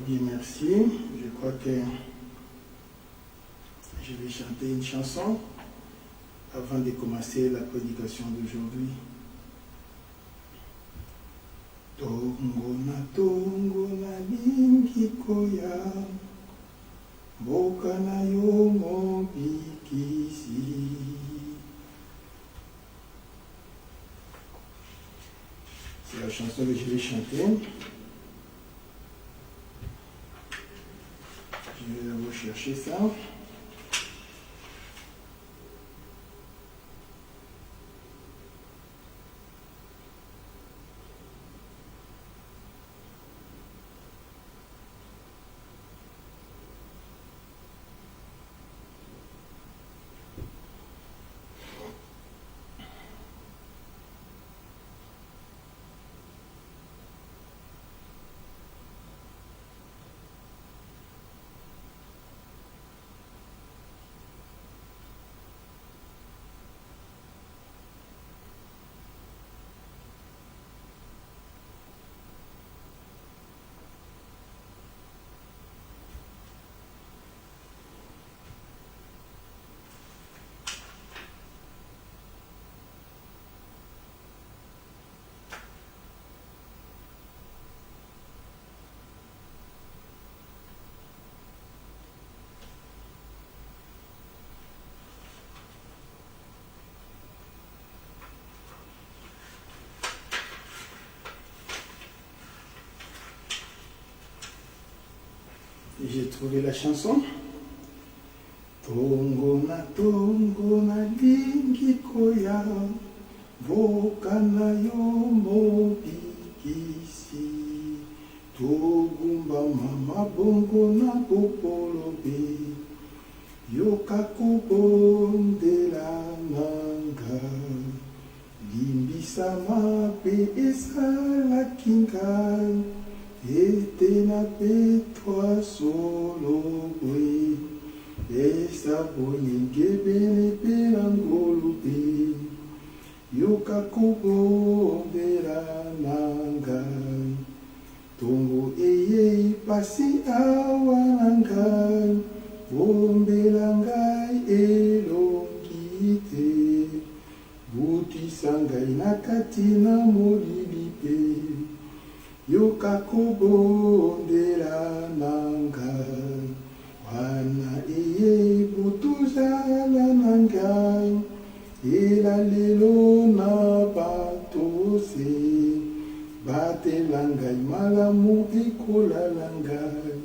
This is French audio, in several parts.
Dieu merci. Je crois que je vais chanter une chanson avant de commencer la prédication d'aujourd'hui. Tongo na lingi koya, mboka na yo mobikisi. C'est la chanson que je vais chanter. Je vais d'abord chercher ça. J'ai trouvé la chanson. Tongo na lingi koya, mboka na yo mobikisi. Togumba mama bongo na popolobe, yoka kobondela nanga. Limbisa mabe esalaki ngai, ete na petwa solo bwe, esa boyenge bene pena ngolube, yoka kobondela nangai. Tongo eye ipasi awa nangai, bombela ngai elongi te, butisa ngai na kati na molili pe, yoka kobondela nangai. Wana eye butuzala nangai, ela lelo na batose, batela ngai malamu ekolala ngai,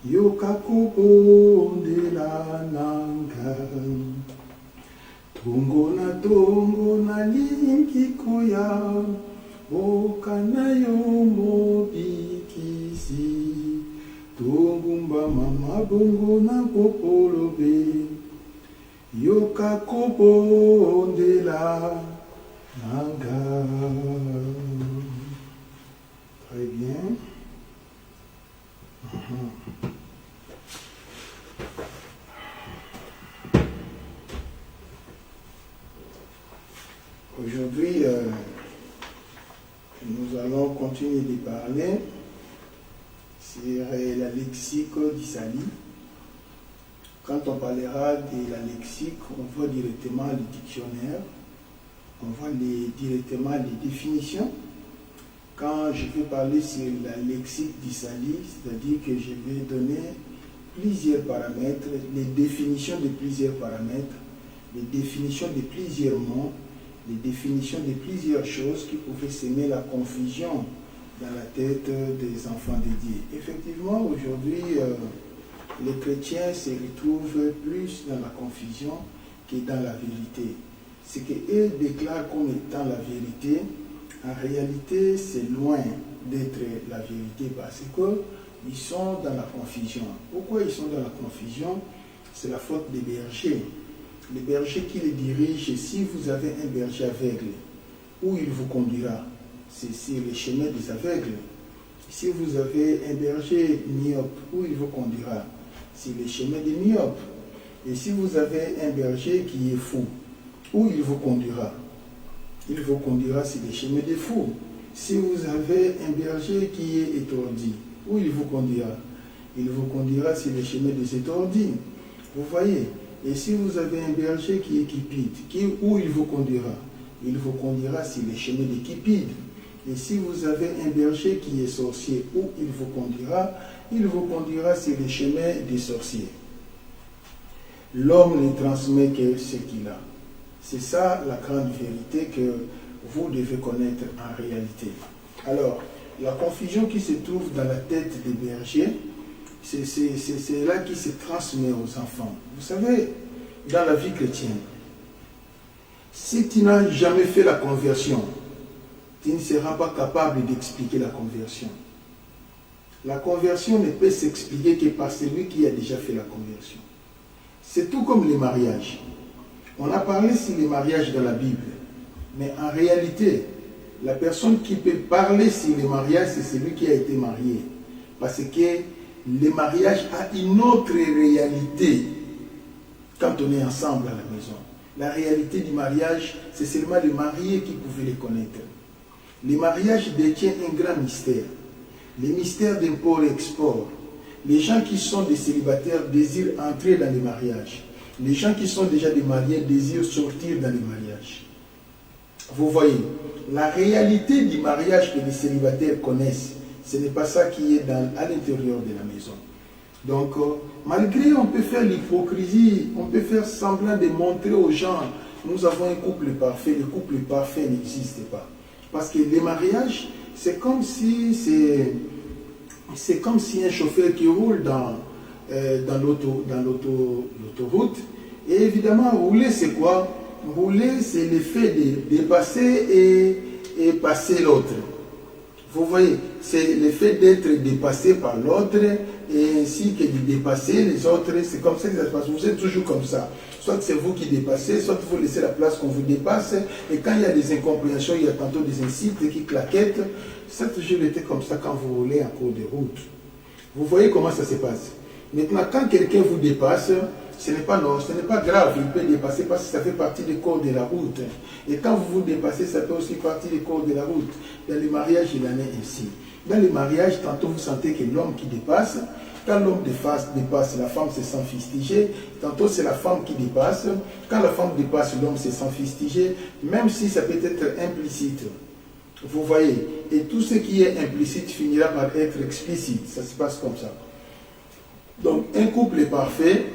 yoka kobondela nangai. Tongo na lingi koya, mboka na yo mobikisi. Togumba mama bongo na popolobe, yoka kobondela nangai. Très bien. Aujourd'hui, nous allons continuer de parler sur la lexique d'Isali. Quand on parlera de la lexique, on voit directement le dictionnaire, on voit directement les définitions. Quand je vais parler sur la lexique d'Isali, c'est-à-dire que je vais donner plusieurs paramètres, les définitions de plusieurs paramètres, les définitions de plusieurs mots, les définitions de plusieurs choses qui pouvaient semer la confusion dans la tête des enfants de Dieu. Effectivement, aujourd'hui, les chrétiens se retrouvent plus dans la confusion que dans la vérité. Ce qu'eux déclarent comme étant la vérité, en réalité, c'est loin d'être la vérité parce qu'ils sont dans la confusion. Pourquoi ils sont dans la confusion? C'est la faute des bergers. Les bergers qui les dirigent, si vous avez un berger aveugle, où il vous conduira? C'est sur les chemins des aveugles. Si vous avez un berger myope, où il vous conduira? C'est les chemins des myopes. Et si vous avez un berger qui est fou, où il vous conduira? Il vous conduira sur les chemins des fous. Si vous avez un berger qui est étourdi, Où il vous conduira? Il vous conduira sur les chemins de cette ordine. Vous voyez? Et si vous avez un berger qui est cupide, où il vous conduira? Il vous conduira sur les chemins des cupides. Et si vous avez un berger qui est sorcier, où il vous conduira? Il vous conduira sur les chemins des sorciers. L'homme ne transmet que ce qu'il a. C'est ça la grande vérité que vous devez connaître en réalité. Alors, la confusion qui se trouve dans la tête des bergers, c'est là qui se transmet aux enfants. Vous savez, dans la vie chrétienne, si tu n'as jamais fait la conversion, tu ne seras pas capable d'expliquer la conversion. La conversion ne peut s'expliquer que par celui qui a déjà fait la conversion. C'est tout comme les mariages. On a parlé sur les mariages dans la Bible, mais en réalité, la personne qui peut parler sur les mariages, c'est celui qui a été marié. Parce que le mariage a une autre réalité quand on est ensemble à la maison. La réalité du mariage, c'est seulement les mariés qui pouvaient les connaître. Le mariage détient un grand mystère. Le mystère d'import-export. Les gens qui sont des célibataires désirent entrer dans les mariages. Les gens qui sont déjà des mariés désirent sortir dans les mariages. Vous voyez, la réalité du mariage que les célibataires connaissent, ce n'est pas ça qui est à l'intérieur de la maison. Donc, malgré on peut faire l'hypocrisie, on peut faire semblant de montrer aux gens, nous avons un couple parfait, le couple parfait n'existe pas. Parce que les mariages, c'est comme si un chauffeur qui roule dans l'autoroute. Et évidemment, rouler, c'est quoi? Rouler, c'est l'effet de dépasser et passer l'autre. Vous voyez, c'est l'effet d'être dépassé par l'autre et ainsi que de dépasser les autres. C'est comme ça que ça se passe. Vous êtes toujours comme ça. Soit c'est vous qui dépassez, soit vous laissez la place qu'on vous dépasse. Et quand il y a des incompréhensions, il y a tantôt des incites qui claquettent. Ça a toujours été comme ça quand vous roulez en cours de route. Vous voyez comment ça se passe. Maintenant, quand quelqu'un vous dépasse, ce n'est pas grave, il peut dépasser parce que ça fait partie du corps de la route. Et quand vous vous dépassez, ça peut aussi partie du corps de la route. Dans les mariages, il en est ainsi. Dans les mariages, tantôt vous sentez que l'homme qui dépasse, quand l'homme dépasse, la femme se sent fustigée. Tantôt c'est la femme qui dépasse. Quand la femme dépasse, l'homme se sent fustigé, même si ça peut être implicite. Vous voyez, et tout ce qui est implicite finira par être explicite. Ça se passe comme ça. Donc, un couple parfait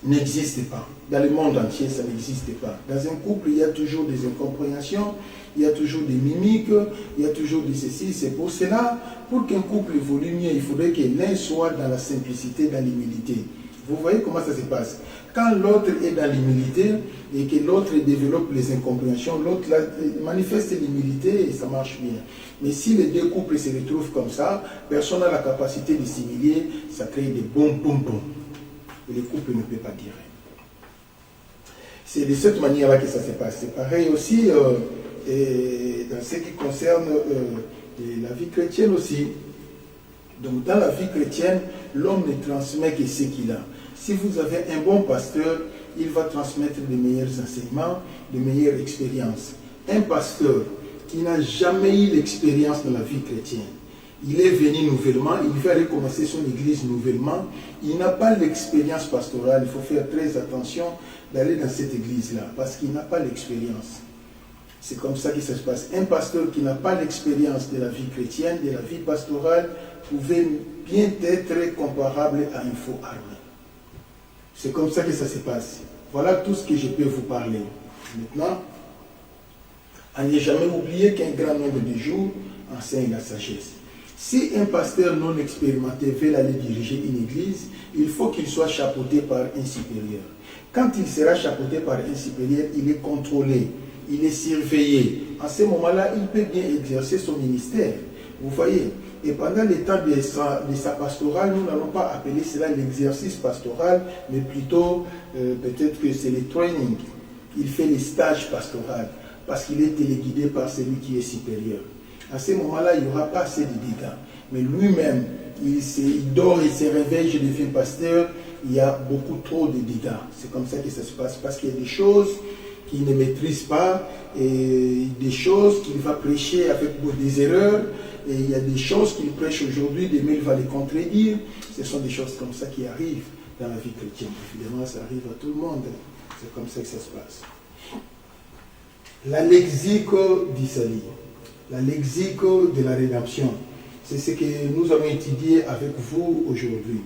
n'existe pas. Dans le monde entier, ça n'existe pas. Dans un couple, il y a toujours des incompréhensions, il y a toujours des mimiques, il y a toujours des ceci. C'est pour cela, pour qu'un couple évolue mieux, il faudrait que l'un soit dans la simplicité, dans l'humilité. Vous voyez comment ça se passe. Quand l'autre est dans l'humilité et que l'autre développe les incompréhensions, l'autre manifeste l'humilité et ça marche bien. Mais si les deux couples se retrouvent comme ça, personne n'a la capacité de s'humilier, ça crée des boum. Et le couple ne peut pas dire. C'est de cette manière-là que ça se passe. C'est pareil aussi dans ce qui concerne la vie chrétienne aussi. Donc dans la vie chrétienne, l'homme ne transmet que ce qu'il a. Si vous avez un bon pasteur, il va transmettre de meilleurs enseignements, de meilleures expériences. Un pasteur qui n'a jamais eu l'expérience dans la vie chrétienne, il est venu nouvellement, il va aller commencer son église nouvellement, il n'a pas l'expérience pastorale, il faut faire très attention d'aller dans cette église-là, parce qu'il n'a pas l'expérience. C'est comme ça que ça se passe. Un pasteur qui n'a pas l'expérience de la vie chrétienne, de la vie pastorale, pouvait bien être comparable à un faux armé. C'est comme ça que ça se passe. Voilà tout ce que je peux vous parler. Maintenant, à ne jamais oublier qu'un grand nombre de jours enseigne la sagesse. Si un pasteur non expérimenté veut aller diriger une église, il faut qu'il soit chapeauté par un supérieur. Quand il sera chapeauté par un supérieur, il est contrôlé, il est surveillé. En ce moment-là, il peut bien exercer son ministère. Vous voyez. Et pendant le temps de sa pastorale, nous n'allons pas appeler cela l'exercice pastoral, mais plutôt, peut-être que c'est le training. Il fait les stages pastoraux, parce qu'il est téléguidé par celui qui est supérieur. À ce moment-là, il n'y aura pas assez de dégâts. Mais lui-même, il dort, il se réveille, je deviens pasteur, il y a beaucoup trop de dégâts. C'est comme ça que ça se passe, parce qu'il y a des choses qui ne maîtrise pas et des choses qu'il va prêcher avec des erreurs. Et il y a des choses qu'il prêche aujourd'hui, demain il va les contredire. Ce sont des choses comme ça qui arrivent dans la vie chrétienne. Évidemment, ça arrive à tout le monde. C'est comme ça que ça se passe. La lexico d'Isalie, la lexico de la rédemption, c'est ce que nous allons étudier avec vous aujourd'hui.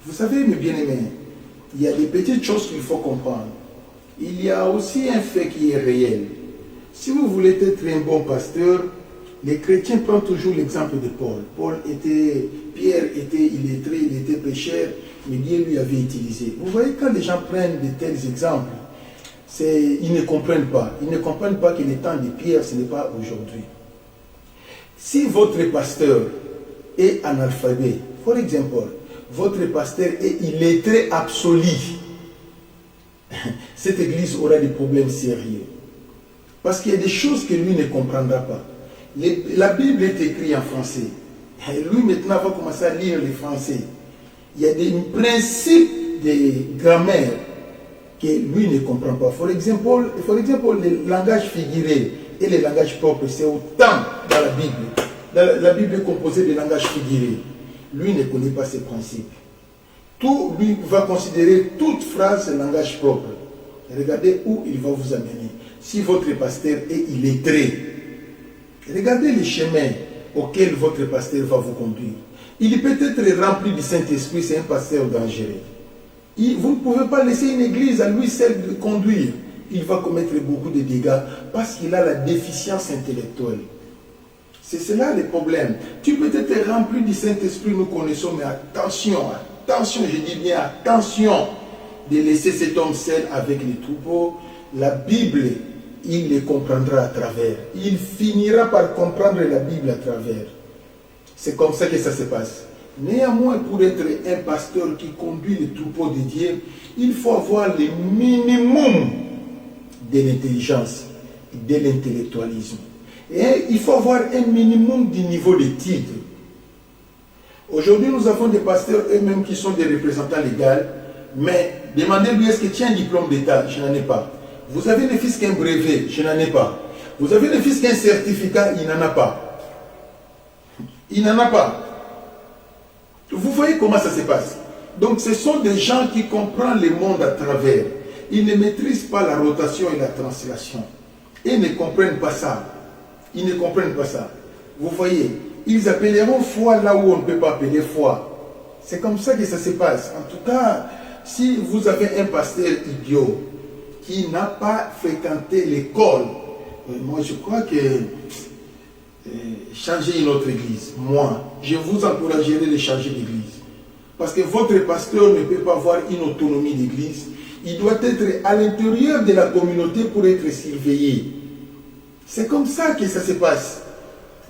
Vous savez, mes bien-aimés, il y a des petites choses qu'il faut comprendre. Il y a aussi un fait qui est réel. Si vous voulez être un bon pasteur, les chrétiens prennent toujours l'exemple de Paul. Pierre était illettré, il était pécheur, mais Dieu lui avait utilisé. Vous voyez, quand les gens prennent de tels exemples, ils ne comprennent pas. Ils ne comprennent pas que le temps de Pierre, ce n'est pas aujourd'hui. Si votre pasteur est analphabète, par exemple, votre pasteur est illettré absolu, cette église aura des problèmes sérieux. Parce qu'il y a des choses que lui ne comprendra pas. La Bible est écrite en français. Et lui maintenant va commencer à lire le français. Il y a des principes de grammaire que lui ne comprend pas. Par exemple, le langage figuré et le langage propre, c'est autant dans la Bible. La Bible est composée de langage figuré. Lui ne connaît pas ces principes. Tout, lui va considérer toute phrase langage propre. Regardez où il va vous amener. Si votre pasteur est illettré, regardez les chemins auxquels votre pasteur va vous conduire. Il peut être rempli du Saint-Esprit, c'est un pasteur dangereux. Vous ne pouvez pas laisser une église à lui seul de conduire. Il va commettre beaucoup de dégâts parce qu'il a la déficience intellectuelle. C'est cela le problème. Tu peux être rempli du Saint-Esprit, nous connaissons, mais attention, je dis bien attention de laisser cet homme seul avec les troupeaux. La Bible, il les comprendra à travers. Il finira par comprendre la Bible à travers. C'est comme ça que ça se passe. Néanmoins, pour être un pasteur qui conduit les troupeaux de Dieu, il faut avoir le minimum de l'intelligence, de l'intellectualisme. Et il faut avoir un minimum du niveau de titre. Aujourd'hui, nous avons des pasteurs eux-mêmes qui sont des représentants légaux, mais demandez-lui est-ce que tu as un diplôme d'État? Je n'en ai pas. Vous avez ne fils qu'un brevet? Je n'en ai pas. Vous avez ne fils qu'un certificat? Il n'en a pas. Il n'en a pas. Vous voyez comment ça se passe. Donc ce sont des gens qui comprennent le monde à travers. Ils ne maîtrisent pas la rotation et la translation. Ils ne comprennent pas ça. Ils ne comprennent pas ça. Vous voyez, ils appelleront foi là où on ne peut pas appeler foi. C'est comme ça que ça se passe. En tout cas, si vous avez un pasteur idiot qui n'a pas fréquenté l'école, moi je crois que changer une autre église. Moi, je vous encouragerai de changer d'église. Parce que votre pasteur ne peut pas avoir une autonomie d'église. Il doit être à l'intérieur de la communauté pour être surveillé. C'est comme ça que ça se passe.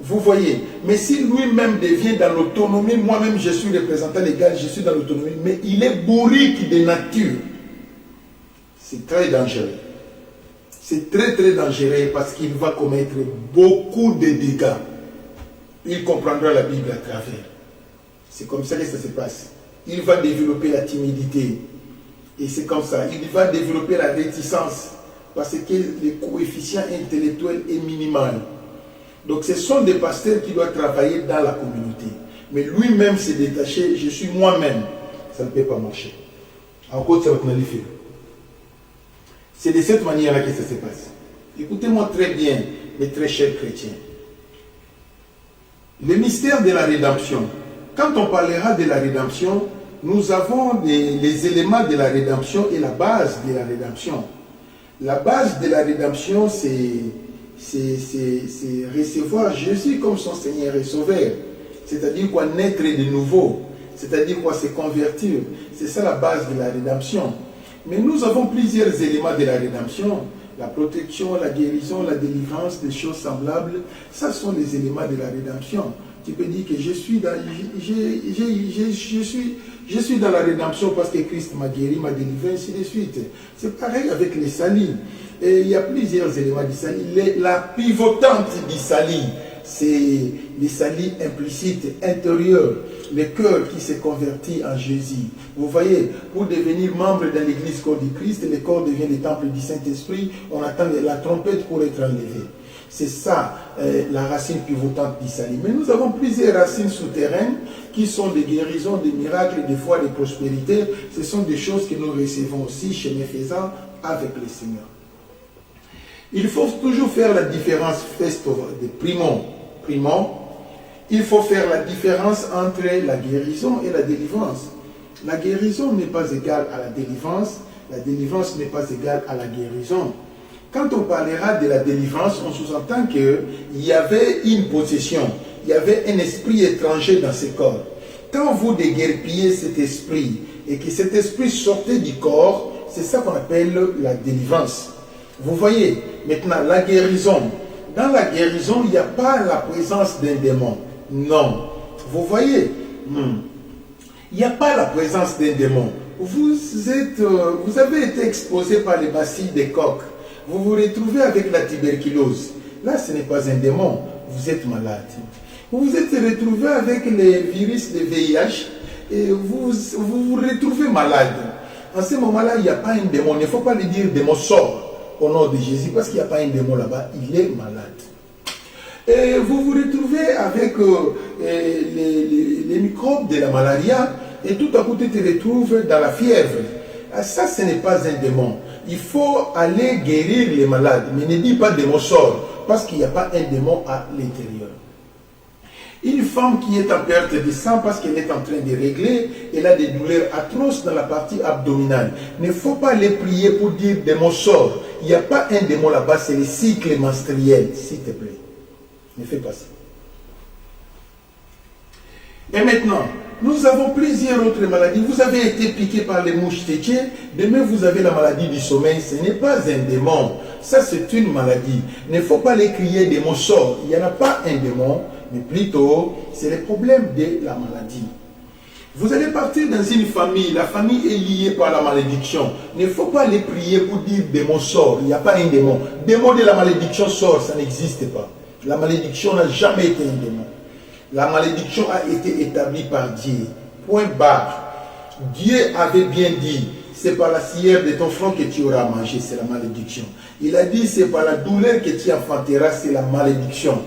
Vous voyez. Mais si lui-même devient dans l'autonomie, moi-même je suis représentant légal, je suis dans l'autonomie, mais il est bourrique de nature. C'est très dangereux. C'est très très dangereux parce qu'il va commettre beaucoup de dégâts. Il comprendra la Bible à travers. C'est comme ça que ça se passe. Il va développer la timidité. Et c'est comme ça. Il va développer la réticence parce que le coefficient intellectuel est minimal. Donc ce sont des pasteurs qui doivent travailler dans la communauté. Mais lui-même se détacher, je suis moi-même. Ça ne peut pas marcher. Encore, ça va te faire. C'est de cette manière-là que ça se passe. Écoutez-moi très bien, mes très chers chrétiens. Le mystère de la rédemption. Quand on parlera de la rédemption, nous avons les éléments de la rédemption et la base de la rédemption. La base de la rédemption, c'est recevoir Jésus comme son Seigneur et Sauveur. C'est-à-dire quoi, naître de nouveau. C'est-à-dire quoi, se convertir. C'est ça la base de la rédemption. Mais nous avons plusieurs éléments de la rédemption. La protection, la guérison, la délivrance, des choses semblables. Ça sont les éléments de la rédemption. Tu peux dire que je suis dans la rédemption parce que Christ m'a guéri, m'a délivré, ainsi de suite. C'est pareil avec les salis. Et il y a plusieurs éléments du salis. La pivotante du salis, c'est les salis implicites, intérieurs, le cœur qui s'est converti en Jésus. Vous voyez, pour devenir membre de l'église corps du Christ, le corps devient le temple du Saint-Esprit, on attend la trompette pour être enlevé. C'est ça, la racine pivotante du salut. Mais nous avons plusieurs racines souterraines qui sont des guérisons, des miracles, des foi, des prospérités. Ce sont des choses que nous recevons aussi chez mes faisans avec le Seigneur. Il faut toujours faire la différence, il faut faire la différence entre la guérison et la délivrance. La guérison n'est pas égale à la délivrance n'est pas égale à la guérison. Quand on parlera de la délivrance, on sous-entend qu'il y avait une possession, il y avait un esprit étranger dans ce corps. Quand vous déguerpiez cet esprit et que cet esprit sortait du corps, c'est ça qu'on appelle la délivrance. Vous voyez, maintenant, la guérison. Dans la guérison, il n'y a pas la présence d'un démon. Non. Vous voyez, il n'y a pas la présence d'un démon. Vous avez été exposé par les bacilles des coqs. Vous vous retrouvez avec la tuberculose. Là, ce n'est pas un démon. Vous êtes malade. Vous vous êtes retrouvé avec les virus de VIH et vous vous retrouvez malade. En ce moment-là, il n'y a pas un démon. Il ne faut pas lui dire démon sort au nom de Jésus parce qu'il n'y a pas un démon là-bas. Il est malade. Et vous vous retrouvez avec les microbes de la malaria et tout à coup tu te retrouves dans la fièvre. Ça, ce n'est pas un démon. Il faut aller guérir les malades, mais ne dis pas démon sort parce qu'il n'y a pas un démon à l'intérieur. Une femme qui est en perte de sang parce qu'elle est en train de régler, elle a des douleurs atroces dans la partie abdominale. Il ne faut pas les prier pour dire démon sort. Il n'y a pas un démon là-bas, c'est le cycle menstruel, s'il te plaît. Ne fais pas ça. Et maintenant, nous avons plusieurs autres maladies. Vous avez été piqué par les mouches tétées. Demain, vous avez la maladie du sommeil. Ce n'est pas un démon. Ça, c'est une maladie. Il ne faut pas les crier démon sort. Il n'y en a pas un démon, mais plutôt, c'est le problème de la maladie. Vous allez partir dans une famille. La famille est liée par la malédiction. Il ne faut pas les prier pour dire démon sort. Il n'y a pas un démon. Démon de la malédiction sort, ça n'existe pas. La malédiction n'a jamais été un démon. La malédiction a été établie par Dieu. Point barre. Dieu avait bien dit, c'est par la sueur de ton front que tu auras mangé, c'est la malédiction. Il a dit, c'est par la douleur que tu enfanteras, c'est la malédiction.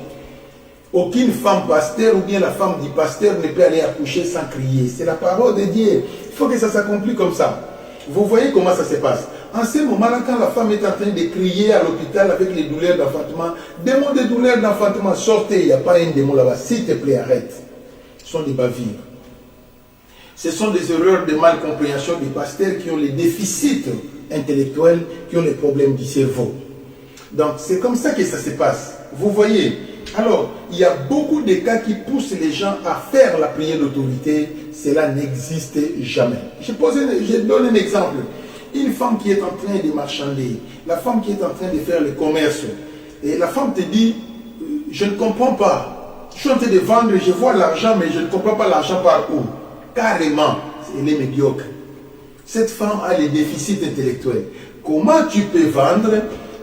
Aucune femme pasteur ou bien la femme du pasteur ne peut aller accoucher sans crier. C'est la parole de Dieu. Il faut que ça s'accomplisse comme ça. Vous voyez comment ça se passe. En ce moment-là, quand la femme est en train de crier à l'hôpital avec les douleurs d'enfantement, démon de douleurs d'enfantement, sortez, il n'y a pas un démon là-bas. S'il te plaît, arrête. Ce sont des bavures. Ce sont des erreurs de malcompréhension des pasteurs qui ont les déficits intellectuels, qui ont les problèmes du cerveau. Donc, c'est comme ça que ça se passe. Vous voyez. Alors, il y a beaucoup de cas qui poussent les gens à faire la prière d'autorité. Cela n'existe jamais. Je donne un exemple. Une femme qui est en train de marchander, la femme qui est en train de faire le commerce, et la femme te dit, je ne comprends pas. Je suis en train de vendre, je vois l'argent, mais je ne comprends pas l'argent par où. Carrément, elle est médiocre. Cette femme a les déficits intellectuels. Comment tu peux vendre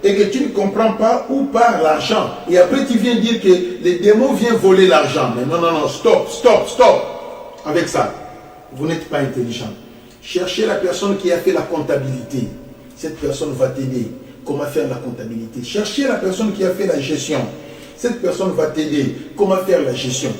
et que tu ne comprends pas où part l'argent? Et après tu viens dire que les démons viennent voler l'argent. Mais non, stop. Avec ça, vous n'êtes pas intelligent. Cherchez la personne qui a fait la comptabilité. Cette personne va t'aider. Comment faire la comptabilité? Cherchez la personne qui a fait la gestion. Cette personne va t'aider. Comment faire la gestion?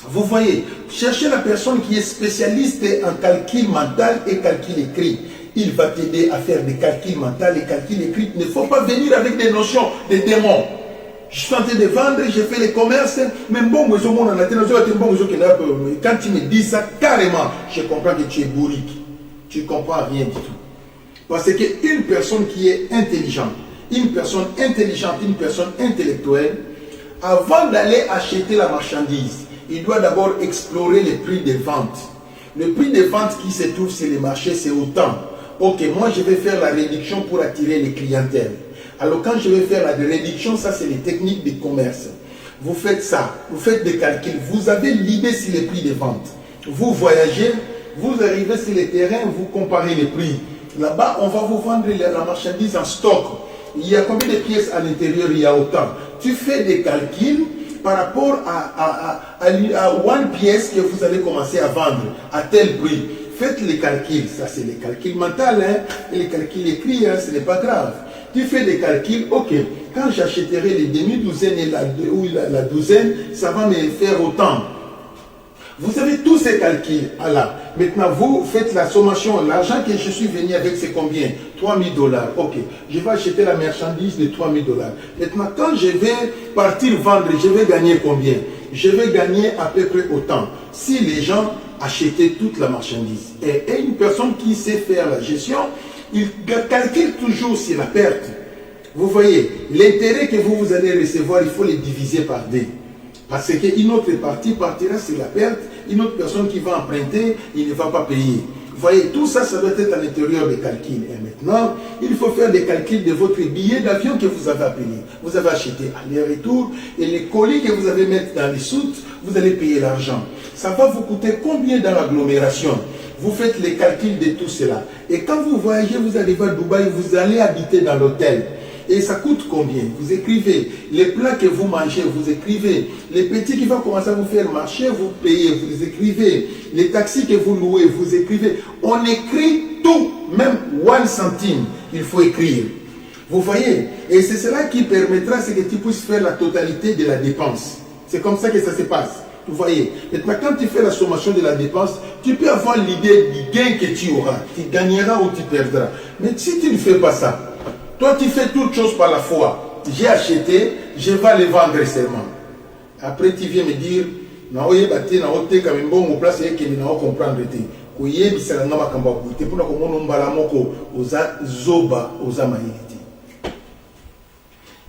Vous voyez, cherchez la personne qui est spécialiste en calcul mental et calcul écrit. Il va t'aider à faire des calculs mentaux et calculs écrits. Il ne faut pas venir avec des notions de démons. Je suis en train de vendre, j'ai fait les commerces, mais bon, quand tu me dis ça, carrément, je comprends que tu es bourrique. Tu ne comprends rien du tout. Parce qu'une personne qui est intelligente, une personne intellectuelle, avant d'aller acheter la marchandise, il doit d'abord explorer les prix de vente. Le prix de vente qui se trouve sur les marchés, c'est autant. Ok, moi je vais faire la réduction pour attirer les clientèles. Alors quand je vais faire la réduction, ça c'est les techniques de commerce. Vous faites ça, vous faites des calculs, vous avez l'idée sur les prix de vente. Vous voyagez, vous arrivez sur les terrains, vous comparez les prix. Là-bas, on va vous vendre la marchandise en stock. Il y a combien de pièces à l'intérieur? Il y a autant. Tu fais des calculs par rapport à one pièce que vous allez commencer à vendre à tel prix. Faites les calculs, ça c'est les calculs mentaux, hein, et les calculs écrits, hein, ce n'est pas grave. Tu fais des calculs, ok, quand j'achèterai les demi-douzaines et la douzaine, ça va me faire autant. Vous avez tous ces calculs, là. Maintenant, vous faites la sommation. L'argent que je suis venu avec, c'est combien? 3 000 $. Ok, je vais acheter la marchandise de 3 000 $. Maintenant, quand je vais partir vendre, je vais gagner combien? Je vais gagner à peu près autant. Si les gens achetaient toute la marchandise. Et une personne qui sait faire la gestion, il calcule toujours sur la perte. Vous voyez, l'intérêt que vous allez recevoir, il faut les diviser par 2. Parce qu'une autre partie partira sur la perte, une autre personne qui va emprunter, il ne va pas payer. Vous voyez, tout ça, ça doit être à l'intérieur des calculs. Et maintenant, il faut faire des calculs de votre billet d'avion que vous avez appelé. Vous avez acheté aller-retour, et les colis que vous allez mettre dans les soutes, vous allez payer l'argent. Ça va vous coûter combien dans l'agglomération? Vous faites les calculs de tout cela. Et quand vous voyagez, vous arrivez à Dubaï, vous allez habiter dans l'hôtel. Et ça coûte combien? Vous écrivez les plats que vous mangez, vous écrivez les petits qui vont commencer à vous faire marcher, vous payez, vous écrivez les taxis que vous louez, vous écrivez. On écrit tout, même 1 centime, il faut écrire. Vous voyez? Et c'est cela qui permettra que tu puisses faire la totalité de la dépense. C'est comme ça que ça se passe. Vous voyez? Maintenant, quand tu fais la sommation de la dépense, tu peux avoir l'idée du gain que tu auras. Tu gagneras ou tu perdras. Mais si tu ne fais pas ça, toi, tu fais toutes choses par la foi. J'ai acheté, je vais les vendre seulement. Après, tu viens me dire,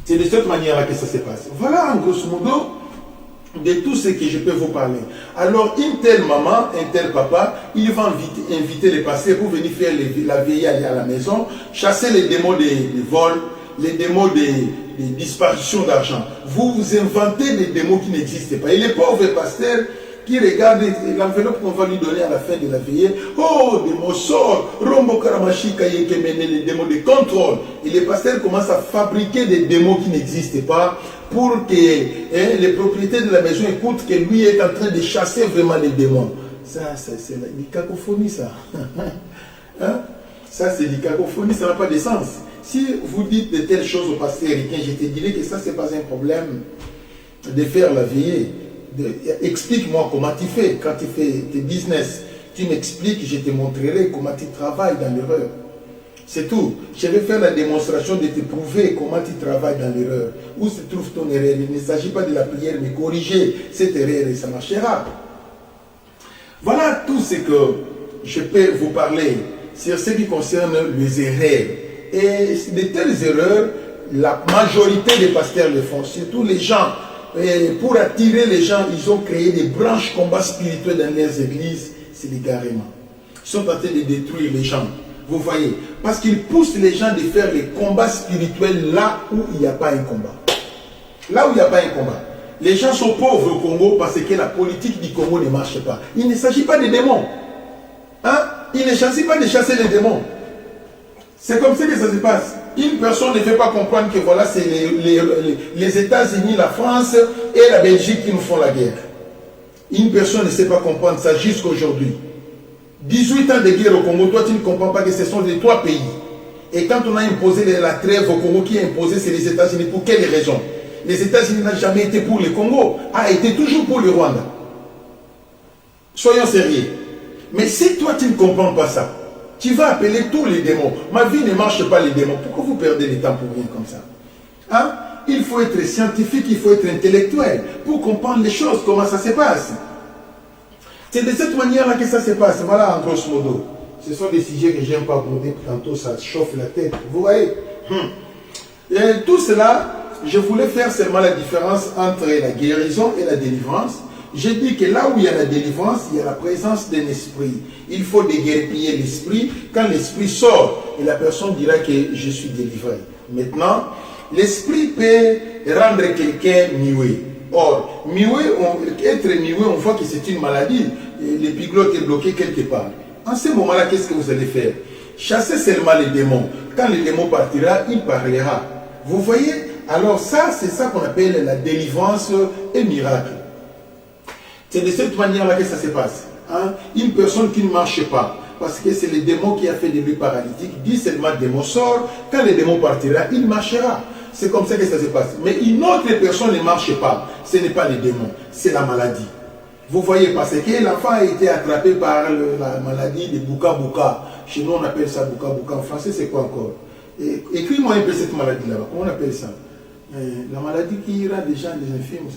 c'est de cette manière-là que ça se passe. Voilà, en grosso modo, de tout ce que je peux vous parler. Alors, une telle maman, un tel papa, ils vont inviter les pasteurs pour venir faire la veillée à la maison, chasser les démons de vol, les démons de disparition d'argent. Vous inventez des démons qui n'existent pas. Et les pauvres pasteurs qui regardent l'enveloppe qu'on va lui donner à la fin de la veillée, oh, démon sort, Rombo Karamashika Yekemene, les démons de contrôle. Et les pasteurs commencent à fabriquer des démons qui n'existent pas, pour que les propriétaires de la maison écoutent que lui est en train de chasser vraiment les démons. Ça, c'est la cacophonie, ça. Hein? Ça, c'est une cacophonie, ça n'a pas de sens. Si vous dites de telles choses au pasteur ricain, je te dirais que ça, ce n'est pas un problème de faire la veillée. Explique-moi comment tu fais quand tu fais tes business. Tu m'expliques, je te montrerai comment tu travailles dans l'erreur. C'est tout. Je vais faire la démonstration de te prouver comment tu travailles dans l'erreur. Où se trouve ton erreur? Il ne s'agit pas de la prière, mais corriger cette erreur et ça marchera. Voilà tout ce que je peux vous parler sur ce qui concerne les erreurs. Et de telles erreurs, la majorité des pasteurs le font. Surtout les gens, pour attirer les gens, ils ont créé des branches combats spirituels dans leurs églises. C'est l'égarement. Ils sont en train de détruire les gens. Vous voyez, parce qu'ils poussent les gens de faire les combats spirituels là où il n'y a pas un combat. Là où il n'y a pas un combat. Les gens sont pauvres au Congo parce que la politique du Congo ne marche pas. Il ne s'agit pas de démons. Hein? Il ne s'agit pas de chasser les démons. C'est comme ça que ça se passe. Une personne ne fait pas comprendre que voilà, c'est les États-Unis, la France et la Belgique qui nous font la guerre. Une personne ne sait pas comprendre ça jusqu'à aujourd'hui. 18 ans de guerre au Congo, toi tu ne comprends pas que ce sont les 3 pays. Et quand on a imposé la trêve au Congo, qui a imposé, c'est les États-Unis. Pour quelle raison? Les États-Unis n'ont jamais été pour le Congo, a été toujours pour le Rwanda. Soyons sérieux. Mais si toi tu ne comprends pas ça, tu vas appeler tous les démons. Ma vie ne marche pas les démons. Pourquoi vous perdez le temps pour rien comme ça? Hein? Il faut être scientifique, il faut être intellectuel pour comprendre les choses, comment ça se passe. C'est de cette manière-là que ça se passe. Voilà, en grosso modo. Ce sont des sujets que j'aime pas aborder, tantôt ça chauffe la tête. Vous voyez? Et tout cela, je voulais faire seulement la différence entre la guérison et la délivrance. J'ai dit que là où il y a la délivrance, il y a la présence d'un esprit. Il faut déguerpiller l'esprit. Quand l'esprit sort, et la personne dira que je suis délivré. Maintenant, l'esprit peut rendre quelqu'un muet. Or, être muet, on voit que c'est une maladie. L'épiglotte est bloquée quelque part. En ce moment-là, qu'est-ce que vous allez faire? Chassez seulement les démons. Quand le démon partira, il parlera. Vous voyez, Alors ça, c'est ça qu'on appelle la délivrance et miracle. C'est de cette manière-là que ça se passe. Hein? Une personne qui ne marche pas, parce que c'est le démon qui a fait de lui paralytique, dit seulement démon sort, quand le démon partira, il marchera. C'est comme ça que ça se passe. Mais une autre personne ne marche pas, ce n'est pas le démon, c'est la maladie. Vous voyez, parce que l'enfant a été attrapé par la maladie de Buka Buka. Chez nous, on appelle ça Buka Buka. En français, c'est quoi encore? Écris-moi un peu cette maladie là-bas. Comment on appelle ça? La maladie qui rend des gens des infirmes.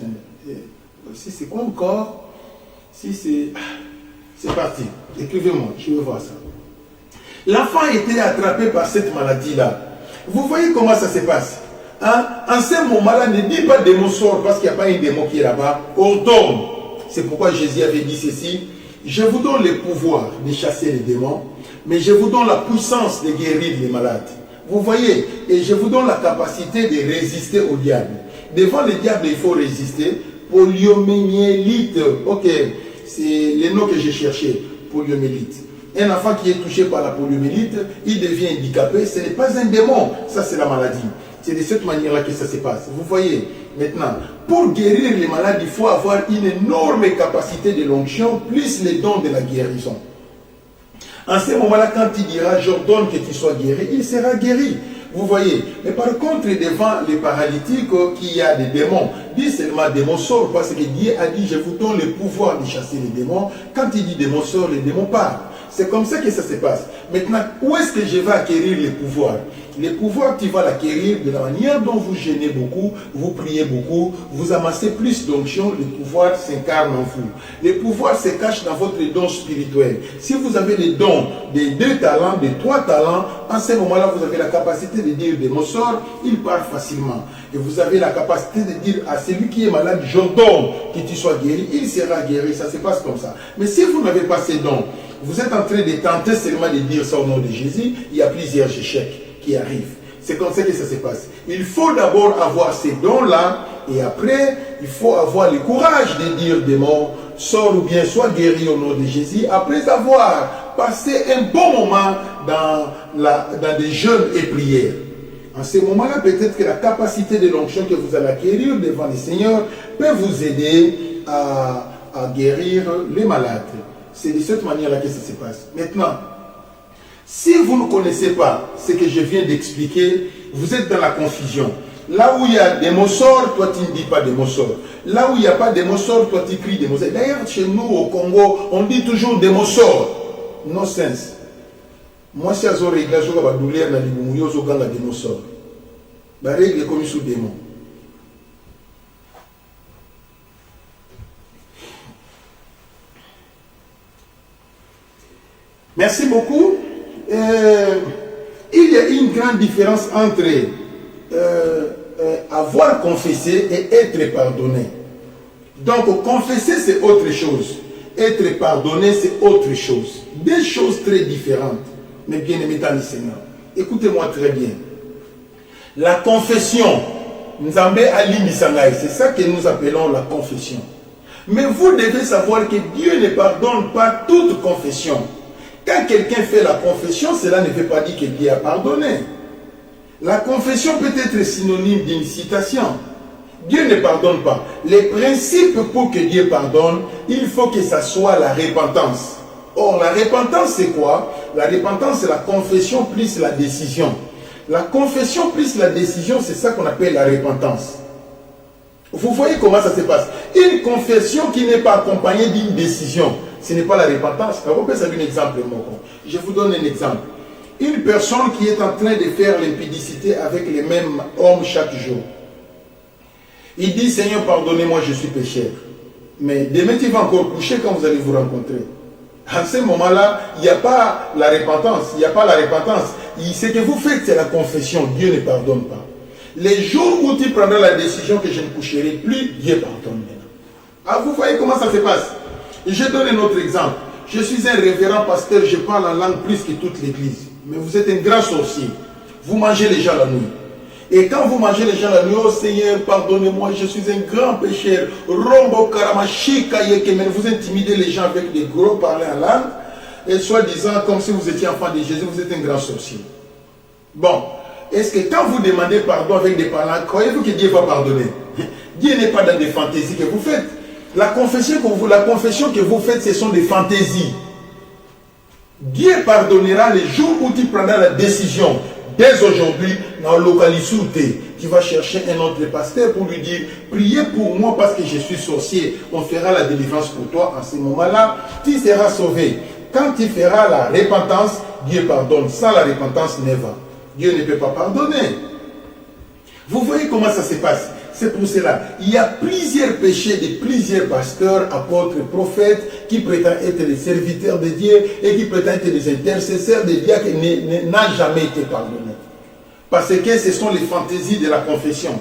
Si c'est quoi encore? Si c'est... C'est parti. Écrivez-moi, je veux voir ça. L'enfant a été attrapé par cette maladie-là. Vous voyez comment ça se passe? Hein? En ce moment-là, ne dis pas démon sort parce qu'il n'y a pas un démon qui est là-bas. Ordonne. C'est pourquoi Jésus avait dit ceci. Je vous donne le pouvoir de chasser les démons, mais je vous donne la puissance de guérir les malades. Vous voyez, et je vous donne la capacité de résister au diable. Devant le diable, il faut résister. Poliomyélite, ok, c'est le nom que j'ai cherché, poliomyélite. Un enfant qui est touché par la poliomyélite, il devient handicapé, ce n'est pas un démon, ça c'est la maladie. C'est de cette manière-là que ça se passe. Vous voyez, maintenant, pour guérir les malades, il faut avoir une énorme capacité de l'onction, plus les dons de la guérison. En ce moment-là, quand il dira, j'ordonne que tu sois guéri, il sera guéri. Vous voyez, mais par contre, devant les paralytiques, qui y a des démons, dit seulement démon sort, parce que Dieu a dit, je vous donne le pouvoir de chasser les démons. Quand il dit démon sort, les démons partent. C'est comme ça que ça se passe. Maintenant, où est-ce que je vais acquérir les pouvoirs? Les pouvoirs, tu vas l'acquérir de la manière dont vous jeûnez beaucoup, vous priez beaucoup, vous amassez plus d'onction, le pouvoir s'incarne en vous. Les pouvoirs se cachent dans votre don spirituel. Si vous avez les dons des 2 talents, des 3 talents, en ce moment-là, vous avez la capacité de dire des mots sorts, il part facilement. Et vous avez la capacité de dire à celui qui est malade, j'ordonne que tu sois guéri, il sera guéri. Ça se passe comme ça. Mais si vous n'avez pas ces dons, vous êtes en train de tenter seulement de dire ça au nom de Jésus, il y a plusieurs échecs qui arrivent. C'est comme ça que ça se passe. Il faut d'abord avoir ces dons-là, et après, il faut avoir le courage de dire des mots, sors ou bien sois guéri au nom de Jésus, après avoir passé un bon moment dans des jeûnes et prières. En ce moment-là, peut-être que la capacité de l'onction que vous allez acquérir devant le Seigneur peut vous aider à guérir les malades. C'est de cette manière-là que ça se passe. Maintenant, si vous ne connaissez pas ce que je viens d'expliquer, vous êtes dans la confusion. Là où il y a des mots sorts, toi tu ne dis pas des mots sorts. Là où il n'y a pas de mots sorts, toi tu cries des mots sorts. D'ailleurs, chez nous au Congo, on dit toujours des mots sorts. No sense. Moi, si je règle la douleur, je vais des mots sorts. La règle est comme sous démon. Merci beaucoup. Il y a une grande différence entre avoir confessé et être pardonné. Donc, confesser, c'est autre chose. Être pardonné, c'est autre chose. Des choses très différentes. Mais bien aimés dans le Seigneur, écoutez-moi très bien. La confession, c'est ça que nous appelons la confession. Mais vous devez savoir que Dieu ne pardonne pas toute confession. Quand quelqu'un fait la confession, cela ne veut pas dire que Dieu a pardonné. La confession peut être synonyme d'une citation. Dieu ne pardonne pas. Les principes pour que Dieu pardonne, il faut que ça soit la repentance. Or, la repentance, c'est quoi? La repentance, c'est la confession plus la décision. La confession plus la décision, c'est ça qu'on appelle la repentance. Vous voyez comment ça se passe? Une confession qui n'est pas accompagnée d'une décision, ce n'est pas la repentance. On peut savoir un exemple. Je vous donne un exemple. Une personne qui est en train de faire l'impudicité avec les mêmes hommes chaque jour. Il dit, Seigneur, pardonnez-moi, je suis pécheur. Mais demain, tu vas encore coucher quand vous allez vous rencontrer. En ce moment-là, il n'y a pas la repentance. Il n'y a pas la repentance. Ce que vous faites, c'est la confession. Dieu ne pardonne pas. Les jours où tu prendras la décision que je ne coucherai plus, Dieu pardonne maintenant. Ah, vous voyez comment ça se passe? Je donne un autre exemple. Je suis un révérend pasteur, je parle en langue plus que toute l'église. Mais vous êtes un grand sorcier. Vous mangez les gens la nuit. Et quand vous mangez les gens la nuit, oh Seigneur, pardonnez-moi, je suis un grand pécheur. Rombo karamashika yekemen. Vous intimidez les gens avec des gros parlers en langue. Et soi-disant, comme si vous étiez enfant de Jésus, vous êtes un grand sorcier. Bon. est-ce que quand vous demandez pardon avec des parents, croyez-vous que Dieu va pardonner? Dieu n'est pas dans des fantaisies que vous faites. La confession que vous faites, ce sont des fantaisies. Dieu pardonnera les jours où tu prendras la décision, dès aujourd'hui, dans le localité, tu vas chercher un autre pasteur pour lui dire, priez pour moi parce que je suis sorcier, on fera la délivrance pour toi. En ce moment-là, tu seras sauvé. Quand tu feras la repentance, Dieu pardonne. Sans la repentance, never. Dieu ne peut pas pardonner. Vous voyez comment ça se passe? C'est pour cela. Il y a plusieurs péchés de plusieurs pasteurs, apôtres, prophètes qui prétendent être les serviteurs de Dieu et qui prétendent être les intercesseurs de Dieu qui n'a jamais été pardonné. Parce que ce sont les fantaisies de la confession.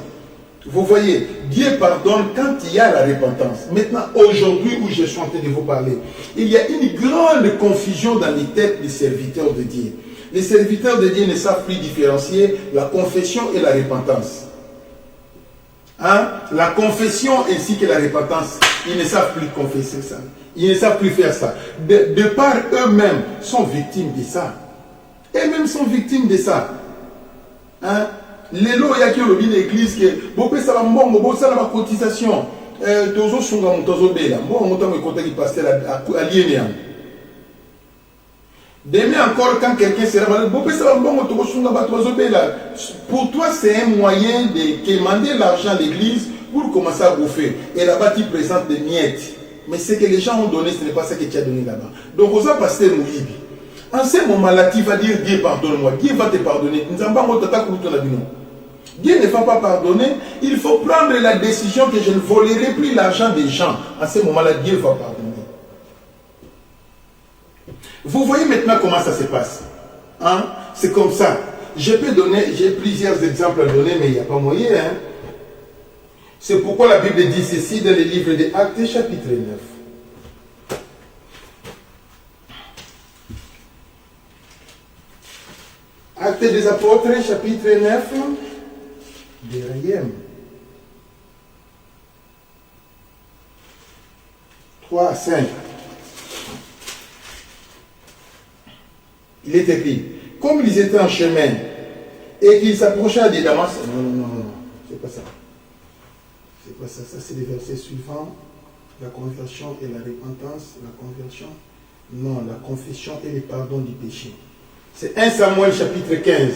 Vous voyez, Dieu pardonne quand il y a la repentance. Maintenant, aujourd'hui où je suis en train de vous parler, il y a une grande confusion dans les têtes des serviteurs de Dieu. Les serviteurs de Dieu ne savent plus différencier la confession et la repentance. Hein? La confession ainsi que la repentance, ils ne savent plus confesser ça. Ils ne savent plus faire ça. De par eux-mêmes, sont victimes de ça. Eux-mêmes sont victimes de ça. Hein? Les lois, il y a qui ont l'église qui est. Bon, ça va bon, ça la cotisation. Tozo sunga mutozo bela. Bon, on me compte qui pasteur à l'INEA. Demain encore, quand quelqu'un sera malade, bon, ça va bon, tozo sunga batozo bela. Pour toi, c'est un moyen de demander l'argent à l'église pour commencer à bouffer. Et là-bas, tu présentes des miettes. Mais ce que les gens ont donné, ce n'est pas ça que tu as donné là-bas. Donc, vous avez pasteur Mouyibi. En ce moment-là, tu vas dire Dieu pardonne-moi. Dieu va te pardonner. Dieu ne va pas pardonner. Il faut prendre la décision que je ne volerai plus l'argent des gens. En ce moment-là, Dieu va pardonner. Vous voyez maintenant comment ça se passe. Hein? C'est comme ça. Je peux donner, j'ai plusieurs exemples à donner, mais il n'y a pas moyen. Hein? C'est pourquoi la Bible dit ceci dans le livre des Actes, chapitre 9. Actes des Apôtres, chapitre 9, derrière. 3 à 5. Il est écrit, comme ils étaient en chemin et qu'ils s'approchaient de Damas. Non, c'est pas ça. C'est pas ça. Ça, c'est les versets suivants. La conversion et la repentance. La conversion. Non, la confession et le pardon du péché. C'est 1 Samuel chapitre 15,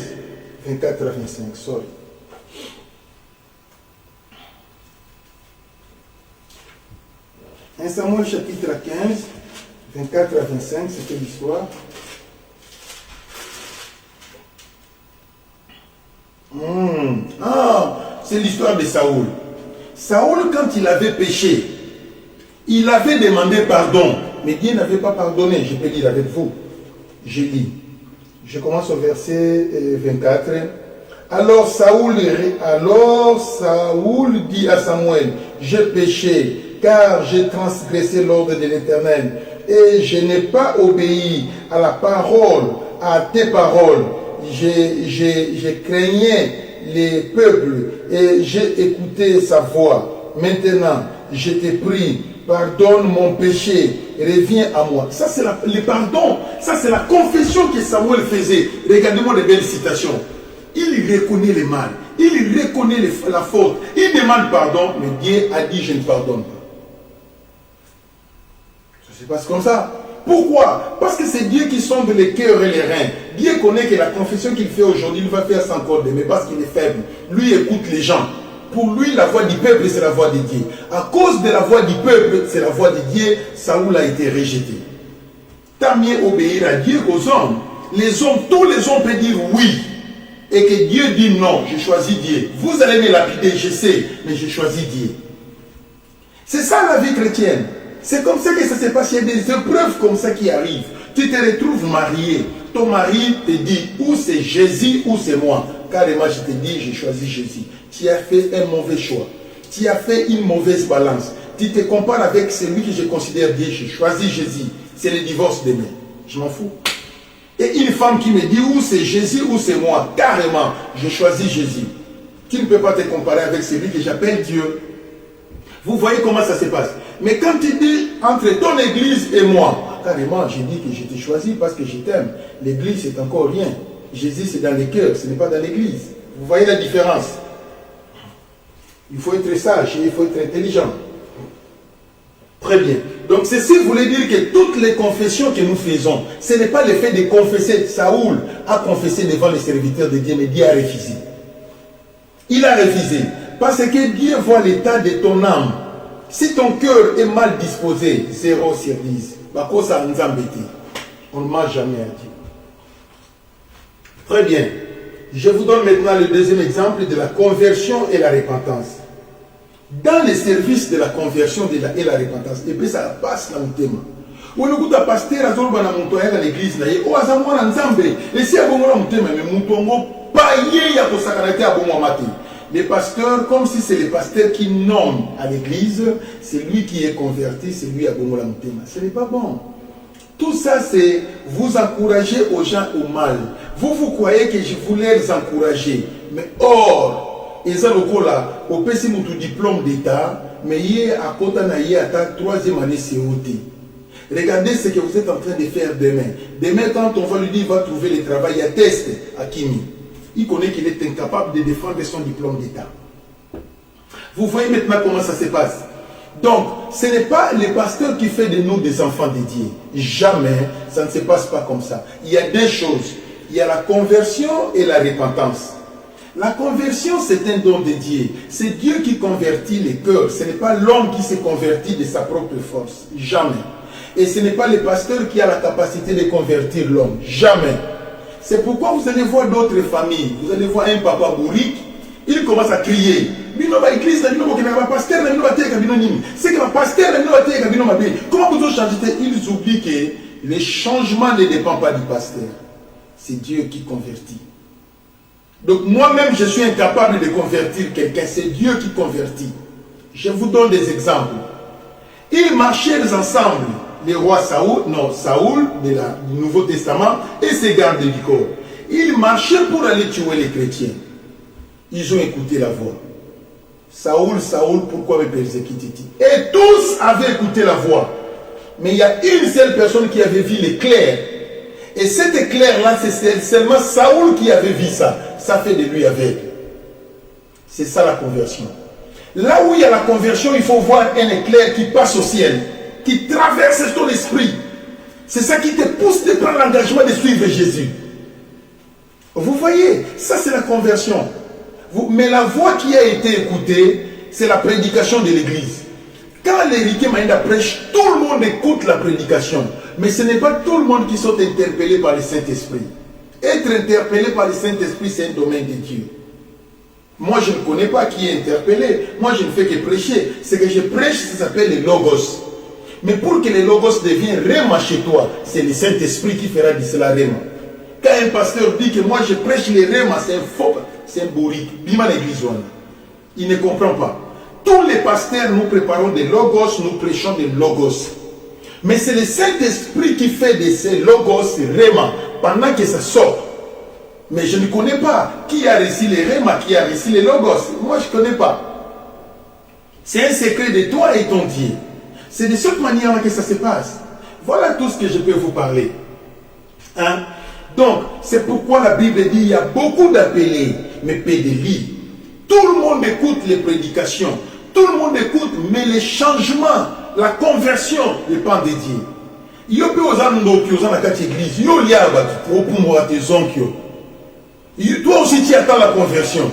24 à 25. Sorry. « 1 Samuel chapitre 15, 24 à 25, c'était l'histoire. C'est l'histoire de Saoul. Saoul, quand il avait péché, il avait demandé pardon, mais Dieu n'avait pas pardonné. Je peux lire avec vous. Je lis. Je commence au verset 24. Alors Saoul dit à Samuel, j'ai péché, car j'ai transgressé l'ordre de l'Éternel, et je n'ai pas obéi à la parole, à tes paroles. Je craignais les peuples et j'ai écouté sa voix. Maintenant, je te prie, pardonne mon péché, reviens à moi. Ça, c'est le pardon. Ça, c'est la confession que Samuel faisait. Regardez-moi les belles citations. Il reconnaît le mal. Il reconnaît la faute. Il demande pardon, mais Dieu a dit, je ne pardonne pas. Ça se passe comme ça. Pourquoi? Parce que c'est Dieu qui sonde les cœurs et les reins. Dieu connaît que la confession qu'il fait aujourd'hui, il va faire ça encore demain, parce qu'il est faible. Lui écoute les gens. Pour lui, la voix du peuple, c'est la voix de Dieu. À cause de la voix du peuple, c'est la voix de Dieu, Saoul a été rejeté. Tant mieux obéir à Dieu qu'aux hommes. Les hommes, tous les hommes peuvent dire oui. Et que Dieu dit non, j'ai choisi Dieu. Vous allez me lapider, je sais, mais j'ai choisi Dieu. C'est ça la vie chrétienne. C'est comme ça que ça se passe. Il y a des épreuves comme ça qui arrivent. Tu te retrouves marié. Ton mari te dit ou c'est Jésus ou c'est moi. Carrément, je te dis, j'ai choisi Jésus. Tu as fait un mauvais choix. Tu as fait une mauvaise balance. Tu te compares avec celui que je considère Dieu. J'ai choisi Jésus. C'est le divorce demain. Je m'en fous. Et une femme qui me dit ou c'est Jésus ou c'est moi. Carrément, j'ai choisi Jésus. Tu ne peux pas te comparer avec celui que j'appelle Dieu. Vous voyez comment ça se passe. Mais quand tu dis entre ton église et moi, carrément, j'ai dit que je t'ai choisi parce que je t'aime. L'église, c'est encore rien. Jésus, c'est dans les cœurs, ce n'est pas dans l'église. Vous voyez la différence? Il faut être sage et il faut être intelligent. Très bien. Donc ceci voulait dire que toutes les confessions que nous faisons, ce n'est pas le fait de confesser. Saoul a confessé devant les serviteurs de Dieu, mais Dieu a refusé. Il a refusé. Parce que Dieu voit l'état de ton âme. Si ton cœur est mal disposé, 0 sur 10, on ne mange jamais à Dieu. Très bien. Je vous donne maintenant le deuxième exemple de la conversion et la repentance. Dans les services de la conversion et la repentance, et puis ça passe dans le thème. Où le gouta pasteur a zorba na montoya dans l'église na ye, o azamwa na nzambe, et si a bongo na mutema, mais mutongo paye ya kosakarate a bongo mati. Les pasteurs, comme si c'est les pasteurs qui nomment à l'église, c'est lui qui est converti, c'est lui à bongo la mutema. Ce n'est pas bon. Tout ça, c'est vous encourager aux gens au mal. Vous croyez que je voulais les encourager, mais or, ils ont au PC mon diplôme d'État, mais hier à Kota na hier à 3e année COT. Regardez ce que vous êtes en train de faire demain. Demain, quand on va lui dire il va trouver le travail, il y a test à Kimi. Il connaît qu'il est incapable de défendre son diplôme d'État. Vous voyez maintenant comment ça se passe. Donc, ce n'est pas le pasteur qui fait de nous des enfants de Dieu. Jamais, ça ne se passe pas comme ça. Il y a deux choses. Il y a la conversion et la repentance. La conversion, c'est un don de Dieu. C'est Dieu qui convertit les cœurs. Ce n'est pas l'homme qui se convertit de sa propre force. Jamais. Et ce n'est pas le pasteur qui a la capacité de convertir l'homme. Jamais. C'est pourquoi vous allez voir d'autres familles. Vous allez voir un papa bourrique. Il commence à crier. C'est que le pasteur, comment vous changer? Ils oublient que le changement ne dépend pas du pasteur. C'est Dieu qui convertit. Donc moi-même, je suis incapable de convertir quelqu'un. C'est Dieu qui convertit. Je vous donne des exemples. Ils marchaient ensemble, les rois Saoul du Nouveau Testament et ses gardes du corps. Ils marchaient pour aller tuer les chrétiens. Ils ont écouté la voix. Saoul, pourquoi me persécutes-tu? Et tous avaient écouté la voix. Mais il y a une seule personne qui avait vu l'éclair. Et cet éclair-là, c'est seulement Saoul qui avait vu ça. Ça fait de lui aveugle. C'est ça la conversion. Là où il y a la conversion, il faut voir un éclair qui passe au ciel, qui traverse ton esprit. C'est ça qui te pousse de prendre l'engagement de suivre Jésus. Vous voyez, ça c'est la conversion. Mais la voix qui a été écoutée, c'est la prédication de l'église. Quand l'Ériké Maïnda prêche, tout le monde écoute la prédication. Mais ce n'est pas tout le monde qui sont interpellés par le Saint-Esprit. Être interpellé par le Saint-Esprit, c'est un domaine de Dieu. Moi, je ne connais pas qui est interpellé. Moi, je ne fais que prêcher. Ce que je prêche, ça s'appelle le Logos. Mais pour que le Logos devienne réma chez toi, c'est le Saint-Esprit qui fera de cela réma. Quand un pasteur dit que moi, je prêche les réma, c'est un faux, c'est un bourrique. Bima l'église, il ne comprend pas. Tous les pasteurs, nous préparons des Logos, nous prêchons des Logos. Mais c'est le Saint-Esprit qui fait de ces Logos réma pendant que ça sort. Mais je ne connais pas qui a reçu les réma, qui a reçu les Logos. Moi, je ne connais pas. C'est un secret de toi et ton Dieu. C'est de cette manière que ça se passe. Voilà tout ce que je peux vous parler. Hein? Donc, c'est pourquoi la Bible dit il y a beaucoup d'appelés, mais peu de lits. Tout le monde écoute les prédications. Tout le monde écoute, mais les changements, la conversion dépend de Dieu. Yo pe ozando ki ozana kati église, yo liaba pour pouvoir tes oncles. Toi aussi tu attends la conversion.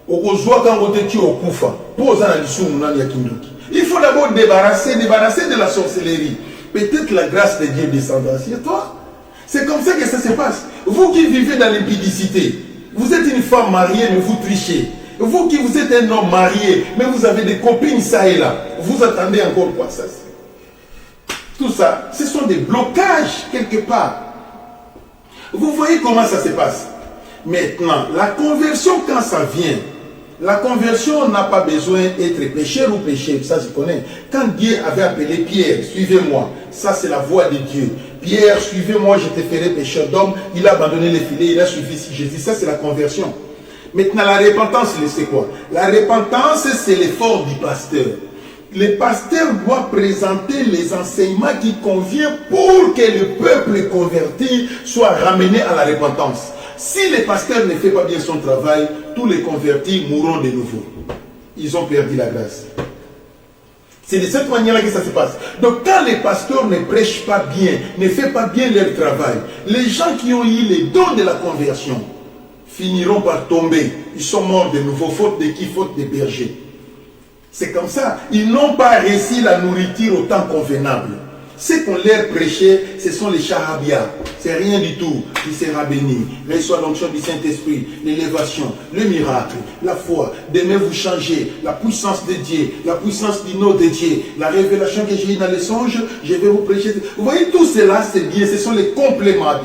Okozwa quand on te au kufa. Pour ozana lisu munani ya kindoki. Il faut d'abord débarrasser de la sorcellerie. Peut-être la grâce de Dieu descendra sur toi. C'est comme ça que ça se passe. Vous qui vivez dans l'impudicité, vous êtes une femme mariée mais vous trichez. Vous qui vous êtes un homme marié, mais vous avez des copines ça et là, vous attendez encore quoi ça? Tout ça, ce sont des blocages quelque part. Vous voyez comment ça se passe. Maintenant, la conversion quand ça vient, la conversion n'a pas besoin d'être pécheur ou péché, ça je connais. Quand Dieu avait appelé Pierre, suivez-moi, ça c'est la voix de Dieu. Pierre, suivez-moi, je te ferai pécheur d'homme. Il a abandonné les filets, il a suivi Jésus, ça c'est la conversion. Maintenant, la repentance, c'est quoi? La repentance, c'est l'effort du pasteur. Le pasteur doit présenter les enseignements qui conviennent pour que le peuple converti soit ramené à la repentance. Si le pasteur ne fait pas bien son travail, tous les convertis mourront de nouveau. Ils ont perdu la grâce. C'est de cette manière-là que ça se passe. Donc quand les pasteurs ne prêchent pas bien, ne font pas bien leur travail, les gens qui ont eu les dons de la conversion finiront par tomber. Ils sont morts de nouveau, faute de qui? Faute des bergers. C'est comme ça. Ils n'ont pas réussi la nourriture au temps convenable. Ce qu'on leur prêchait, ce sont les charabia. C'est rien du tout qui sera béni. Reçoit l'onction du Saint-Esprit, l'élévation, le miracle, la foi. Demain vous changez, la puissance de Dieu, la puissance du nom de Dieu, la révélation que j'ai eue dans les songes, je vais vous prêcher. Vous voyez, tout cela, c'est bien. Ce sont les compléments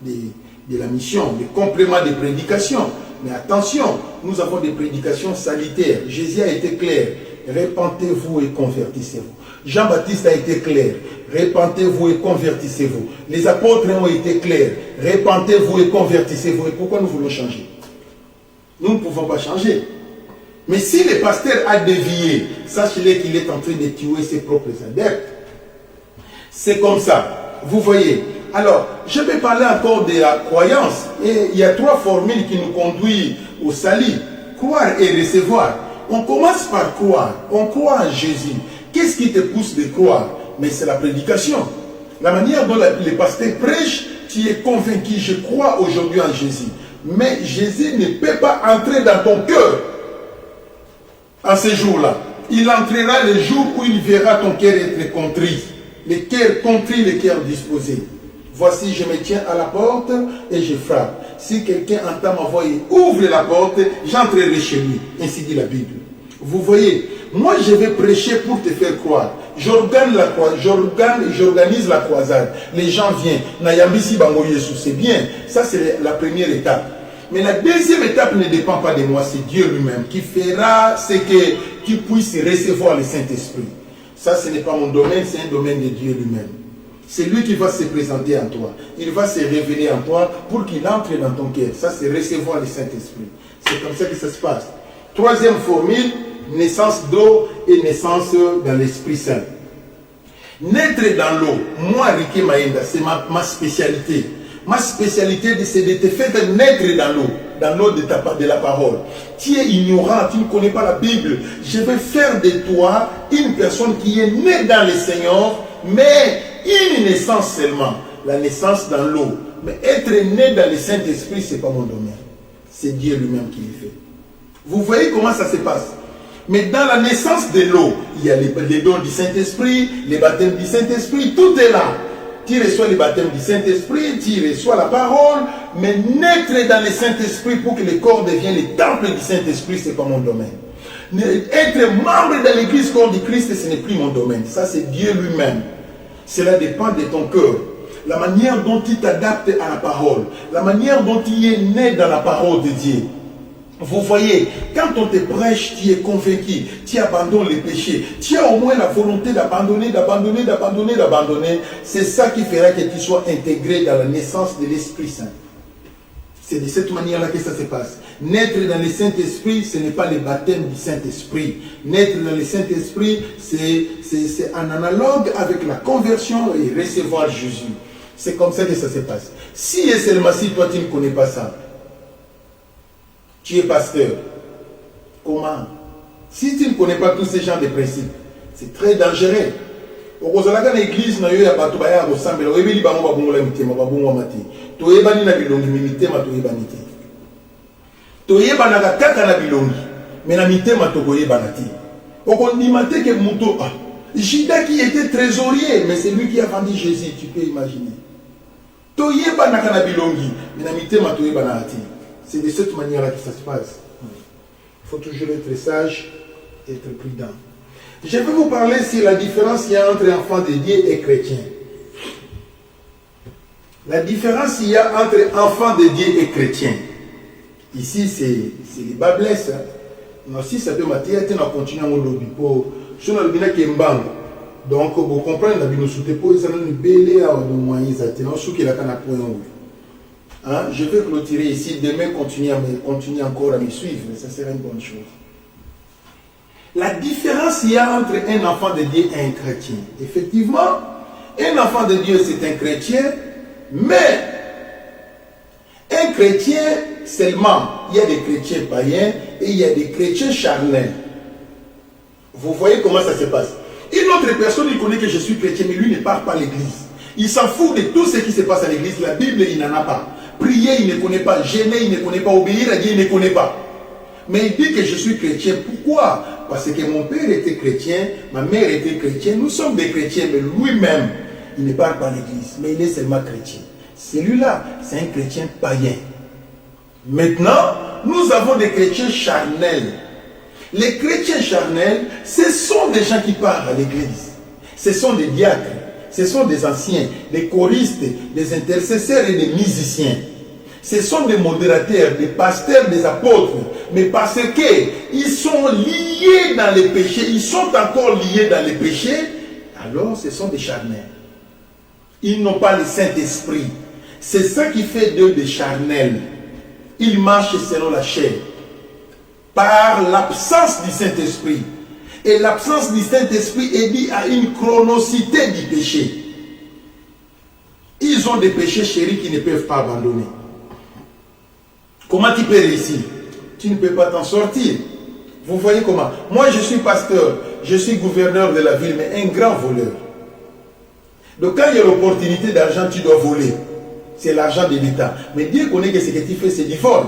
de la mission, les compléments des prédications. Mais attention, nous avons des prédications salutaires. Jésus a été clair. Répentez-vous et convertissez-vous. Jean-Baptiste a été clair. Répentez-vous et convertissez-vous. Les apôtres ont été clairs. Répentez-vous et convertissez-vous. Et pourquoi nous voulons changer? Nous ne pouvons pas changer. Mais si le pasteur a dévié, sachez-le qu'il est en train de tuer ses propres adeptes. C'est comme ça. Vous voyez. Alors, je vais parler encore de la croyance. Et il y a 3 formules qui nous conduisent au salut. Croire et recevoir. On commence par croire. On croit en Jésus. Qu'est-ce qui te pousse de croire? Mais c'est la prédication. La manière dont les pasteurs prêchent, tu es convaincu, je crois aujourd'hui en Jésus. Mais Jésus ne peut pas entrer dans ton cœur en ce jour-là. Il entrera le jour où il verra ton cœur être contrit. Le cœur contrit, le cœur disposé. Voici, je me tiens à la porte et je frappe. Si quelqu'un entend ma voix et ouvre la porte, j'entrerai chez lui. Ainsi dit la Bible. Vous voyez, moi je vais prêcher pour te faire croire. J'organise la croisade. Les gens viennent. Nayambisi bango Yesu, c'est bien. Ça c'est la première étape. Mais la deuxième étape ne dépend pas de moi. C'est Dieu lui-même qui fera ce que tu puisses recevoir le Saint-Esprit. Ça ce n'est pas mon domaine, c'est un domaine de Dieu lui-même. C'est lui qui va se présenter en toi. Il va se révéler en toi pour qu'il entre dans ton cœur. Ça c'est recevoir le Saint-Esprit. C'est comme ça que ça se passe. Troisième formule, naissance d'eau et naissance dans l'Esprit Saint. Naître dans l'eau, moi, Ricky Maïnda, c'est ma spécialité. Ma spécialité, c'est de te faire naître dans l'eau de la parole. Tu es ignorant, tu ne connais pas la Bible. Je vais faire de toi une personne qui est née dans le Seigneur, mais une naissance seulement. La naissance dans l'eau. Mais être né dans le Saint-Esprit, ce n'est pas mon domaine. C'est Dieu lui-même qui le fait. Vous voyez comment ça se passe? Mais dans la naissance de l'eau, il y a les dons du Saint-Esprit, les baptêmes du Saint-Esprit, tout est là. Tu reçois le baptême du Saint-Esprit, tu reçois la parole, mais naître dans le Saint-Esprit pour que le corps devienne le temple du Saint-Esprit, ce n'est pas mon domaine. Être membre de l'église corps du Christ, ce n'est plus mon domaine. Ça, c'est Dieu lui-même. Cela dépend de ton cœur. La manière dont tu t'adaptes à la parole, la manière dont tu es né dans la parole de Dieu. Vous voyez, quand on te prêche, tu es convaincu, tu abandonnes les péchés, tu as au moins la volonté d'abandonner. C'est ça qui fera que tu sois intégré dans la naissance de l'Esprit Saint. C'est de cette manière-là que ça se passe. Naître dans le Saint-Esprit, ce n'est pas le baptême du Saint-Esprit. Naître dans le Saint-Esprit, c'est un analogue avec la conversion et recevoir Jésus. C'est comme ça que ça se passe. Si et seulement si toi tu ne connais pas ça, tu es pasteur. Comment? Si tu ne connais pas tous ces genres de principes, c'est très dangereux. Au Kozalaka l'église na yo ya bato baya ressemble. Oyebeli bango babongola mitema babongo mati. Toyebani na bilongi mitema toyebani te. Toyebana kaka na bilongi. Mais na mitema tokoyebana te. Okondima te ke muto ah. Judas qui était trésorier, mais c'est lui qui a vendu Jésus, tu peux imaginer. Toyebana na bilongi, mais na mitema toyebana te. C'est de cette manière-là que ça se passe. Il faut toujours être sage et être prudent. Je vais vous parler sur la différence qu'il y a entre enfants de Dieu et chrétiens. La différence qu'il y a entre enfants de Dieu et chrétiens. Ici, c'est les bas blesses. Si ça peut m'attirer, on va continuer à lobby pour. Je ne sais pas donc, vous comprenez, nous sommes belé à nos moyens. Je vais clôturer ici. Demain, continuer encore à me suivre. Ça serait une bonne chose. La différence qu'il y a entre un enfant de Dieu et un chrétien. Effectivement, un enfant de Dieu, c'est un chrétien, mais un chrétien seulement, il y a des chrétiens païens et il y a des chrétiens charnels. Vous voyez comment ça se passe. Une autre personne, il connaît que je suis chrétien, mais lui ne part pas à l'église. Il s'en fout de tout ce qui se passe à l'église. La Bible, il n'en a pas. Prier, il ne connaît pas. Gêner, il ne connaît pas. Obéir à Dieu, il ne connaît pas. Mais il dit que je suis chrétien. Pourquoi? Parce que mon père était chrétien, ma mère était chrétienne. Nous sommes des chrétiens, mais lui-même, il ne part pas à l'église. Mais il est seulement chrétien. Celui-là, c'est un chrétien païen. Maintenant, nous avons des chrétiens charnels. Les chrétiens charnels, ce sont des gens qui partent à l'église. Ce sont des diacres, ce sont des anciens, des choristes, des intercesseurs et des musiciens. Ce sont des modérateurs, des pasteurs, des apôtres. Mais parce qu'ils sont liés dans les péchés, ils sont encore liés dans les péchés, alors ce sont des charnels. Ils n'ont pas le Saint-Esprit. C'est ça qui fait d'eux des charnels. Ils marchent selon la chair. Par l'absence du Saint-Esprit. Et l'absence du Saint-Esprit est due à une chronicité du péché. Ils ont des péchés chéris qu'ils ne peuvent pas abandonner. Comment tu peux réussir? Tu ne peux pas t'en sortir. Vous voyez comment? Moi, je suis pasteur, je suis gouverneur de la ville, mais un grand voleur. Donc, quand il y a l'opportunité d'argent, tu dois voler. C'est l'argent de l'État. Mais Dieu connaît que ce que tu fais, c'est du vol.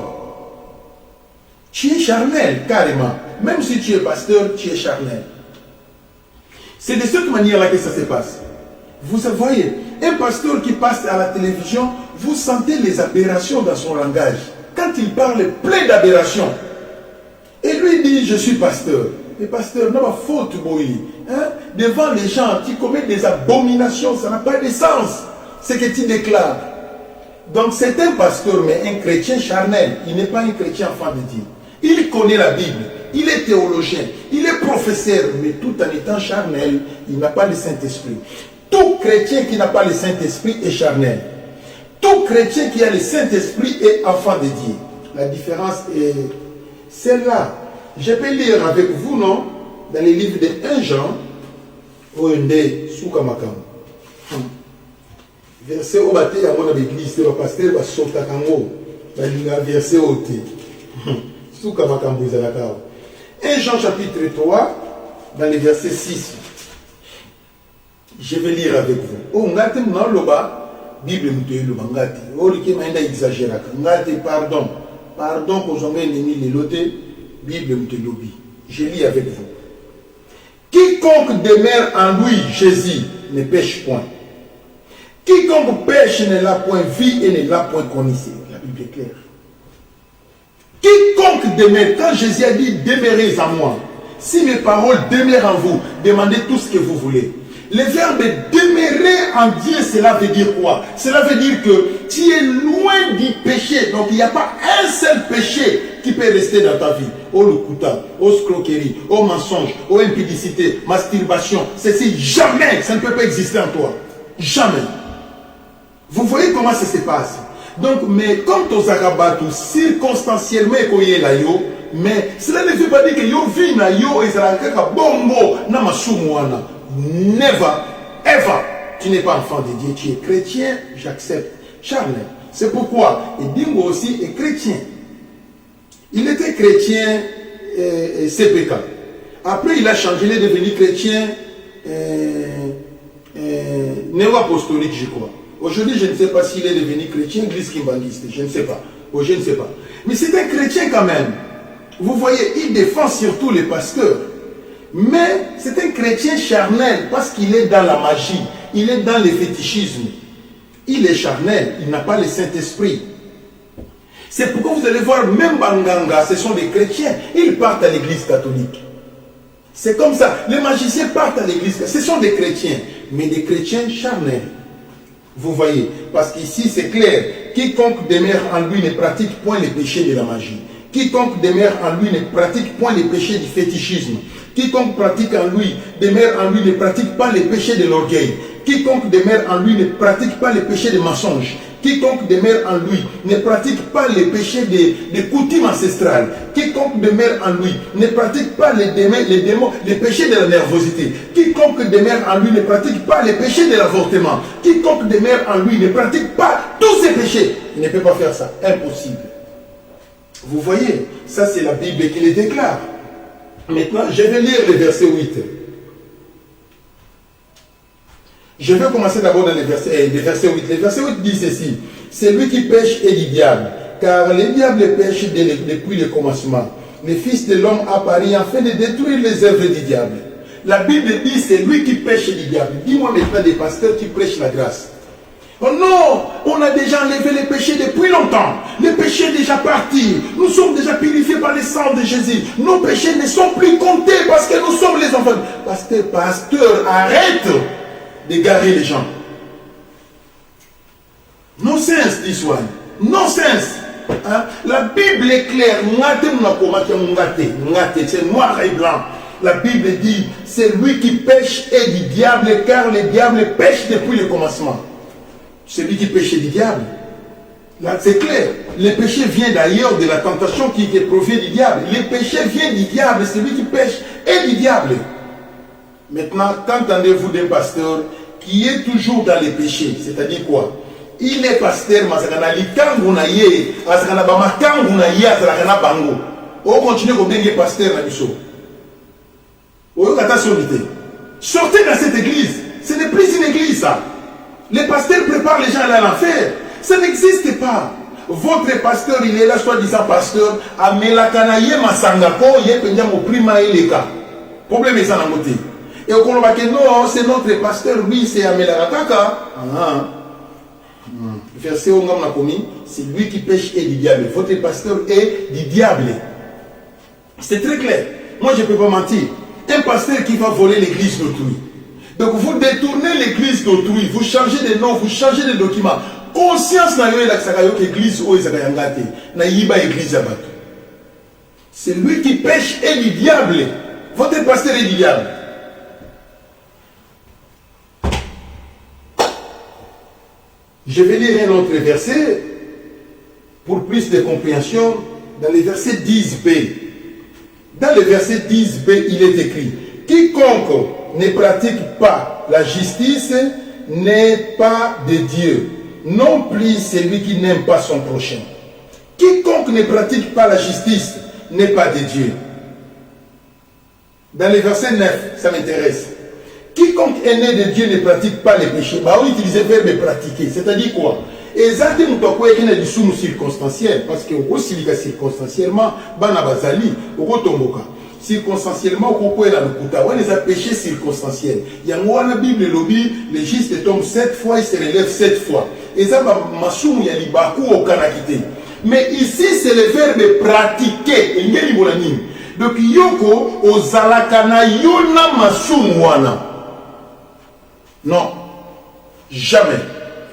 Tu es charnel, carrément. Même si tu es pasteur, tu es charnel. C'est de cette manière-là que ça se passe. Vous voyez, un pasteur qui passe à la télévision, vous sentez les aberrations dans son langage. Quand il parle plein d'aberrations, et lui dit, je suis pasteur. Le pasteur n'a pas faute, Boïli. Devant les gens, tu commets des abominations, ça n'a pas de sens. Ce que tu déclares. Donc c'est un pasteur, mais un chrétien charnel. Il n'est pas un chrétien enfant de Dieu. Il connaît la Bible, il est théologien, il est professeur, mais tout en étant charnel, il n'a pas le Saint-Esprit. Tout chrétien qui n'a pas le Saint-Esprit est charnel. Tout chrétien qui a le Saint-Esprit est enfant de Dieu. La différence est celle-là. Je peux lire avec vous, non? Dans les livres de 1 Jean, verset au bâté à mon église, c'est le pasteur va sauter à Kango, verset au thé. 1 Jean chapitre 3, dans le verset 6. Je vais lire avec vous. Oh, ngate mnaloba, Bible mtoye loba ngate. Oh, liki maenda exagéra. Ngate, pardon. Pardon pour son ennemi les lotés. Bible mtoye lobi. Je lis avec vous. Quiconque demeure en lui, Jésus, ne pêche point. Quiconque pêche ne l'a point vu et ne l'a point connu. La Bible est claire. Quiconque demeure, quand Jésus a dit demeurez en moi, si mes paroles demeurent en vous, demandez tout ce que vous voulez. Le verbe demeurer en Dieu, cela veut dire quoi? Cela veut dire que tu es loin du péché. Donc il n'y a pas un seul péché qui peut rester dans ta vie. Oh le couta, oh escroquerie, oh mensonge, oh impudicité, masturbation. Ceci jamais, ça ne peut pas exister en toi. Jamais. Vous voyez comment ça se passe? Donc, mais comme aux Arabatu, circonstanciellement, mais cela ne veut pas dire que yo vit na yo et ça bongo na masumuana. Never, ever. Tu n'es pas enfant de Dieu, tu es chrétien, j'accepte. Charnel. C'est pourquoi et Dingo aussi est chrétien. Il était chrétien CPK. Après, il a changé, il est devenu chrétien néo-apostolique, je crois. Aujourd'hui, je ne sais pas s'il est devenu chrétien, église kimbangiste, je ne sais pas. Oh, je ne sais pas. Mais c'est un chrétien quand même. Vous voyez, il défend surtout les pasteurs. Mais c'est un chrétien charnel parce qu'il est dans la magie, il est dans le fétichisme. Il est charnel, il n'a pas le Saint-Esprit. C'est pourquoi vous allez voir, même Banganga, ce sont des chrétiens, ils partent à l'église catholique. C'est comme ça, les magiciens partent à l'église, ce sont des chrétiens, mais des chrétiens charnels. Vous voyez, parce qu'ici c'est clair, quiconque demeure en lui ne pratique point les péchés de la magie. Quiconque demeure en lui ne pratique point les péchés du fétichisme. Quiconque pratique en lui, demeure en lui ne pratique pas les péchés de l'orgueil. Quiconque demeure en lui ne pratique pas les péchés des mensonges. Quiconque demeure en lui ne pratique pas les péchés des coutumes ancestrales. Quiconque demeure en lui ne pratique pas les péchés de la nervosité. Quiconque demeure en lui ne pratique pas les péchés de l'avortement. Quiconque demeure en lui ne pratique pas tous ces péchés. il ne peut pas faire ça. Impossible. Vous voyez, ça c'est la Bible qui le déclare. Maintenant, je vais lire le verset 8. Je vais commencer d'abord dans le verset 8. Le verset 8 dit ceci. C'est lui qui pêche est du diable, car le diable pêche depuis le commencement. Le Fils de l'homme apparu afin de détruire les œuvres du diable. La Bible dit c'est lui qui pêche du diable. Dis-moi maintenant des pasteurs qui prêchent la grâce. Oh non, on a déjà enlevé les péchés depuis longtemps. Les péchés sont déjà partis. Nous sommes déjà purifiés par le sang de Jésus. Nos péchés ne sont plus comptés parce que nous sommes les enfants. Pasteur, arrête d'égarer les gens. Nonsense, this one. Nonsense. Hein? La Bible est claire. C'est noir et blanc. La Bible dit, c'est lui qui pêche et du diable, car le diable pêche depuis le commencement. C'est lui qui pêche du diable. Là, c'est clair. Le péché vient d'ailleurs de la tentation qui provient du diable. Le péché vient du diable, c'est lui qui pêche et du diable. Maintenant, qu'entendez-vous d'un pasteur qui est toujours dans les péchés? C'est-à-dire quoi? Il est pasteur, mais on continue comme des pasteurs. Sortez dans cette église. Ce n'est plus une église, ça. Les pasteurs préparent les gens à aller à l'enfer. Ça n'existe pas. Votre pasteur, il est là, soi-disant pasteur, à Melakanaye Masangako, Yepenya Moprima Eleka. Problème est ça dans le côté. Et au Kolobake, non, c'est notre pasteur, lui, c'est à Melakataka. Verset au Ngam Nakomi, c'est lui qui pêche et du diable. Votre pasteur est du diable. C'est très clair. Moi, je ne peux pas mentir. Un pasteur qui va voler l'église d'autrui. Donc vous détournez l'église d'autrui, vous changez de nom, vous changez de document. Conscience n'a eu l'église ou l'église. C'est lui qui pêche et du diable. Votre pasteur est du diable. Je vais lire un autre verset pour plus de compréhension dans le verset 10b. Dans le verset 10b, il est écrit: quiconque ne pratique pas la justice n'est pas de Dieu, non plus celui qui n'aime pas son prochain. Quiconque ne pratique pas la justice n'est pas de Dieu. Dans le verset 9, ça m'intéresse. Quiconque est né de Dieu ne pratique pas les péchés. Bah, on utilise le verbe pratiquer. C'est-à-dire quoi? Exactement, quoi qu'il y ait des sous circonstanciels, parce que aussi circonstanciellement, banabazali, au rotomboka. Circonstanciellement, on peut aller dans le kuta. On les a péchés circonstanciels. Il y a une Bible lobby, les justes tombent 7 fois, ils se relèvent 7 fois. Et ça, massoum, il y a les bakou au kanakité. Mais ici, c'est le verbe pratiquer. Il y a les bolanim. Donc, yoko, ozalakana, yona massoum wana. Non, jamais.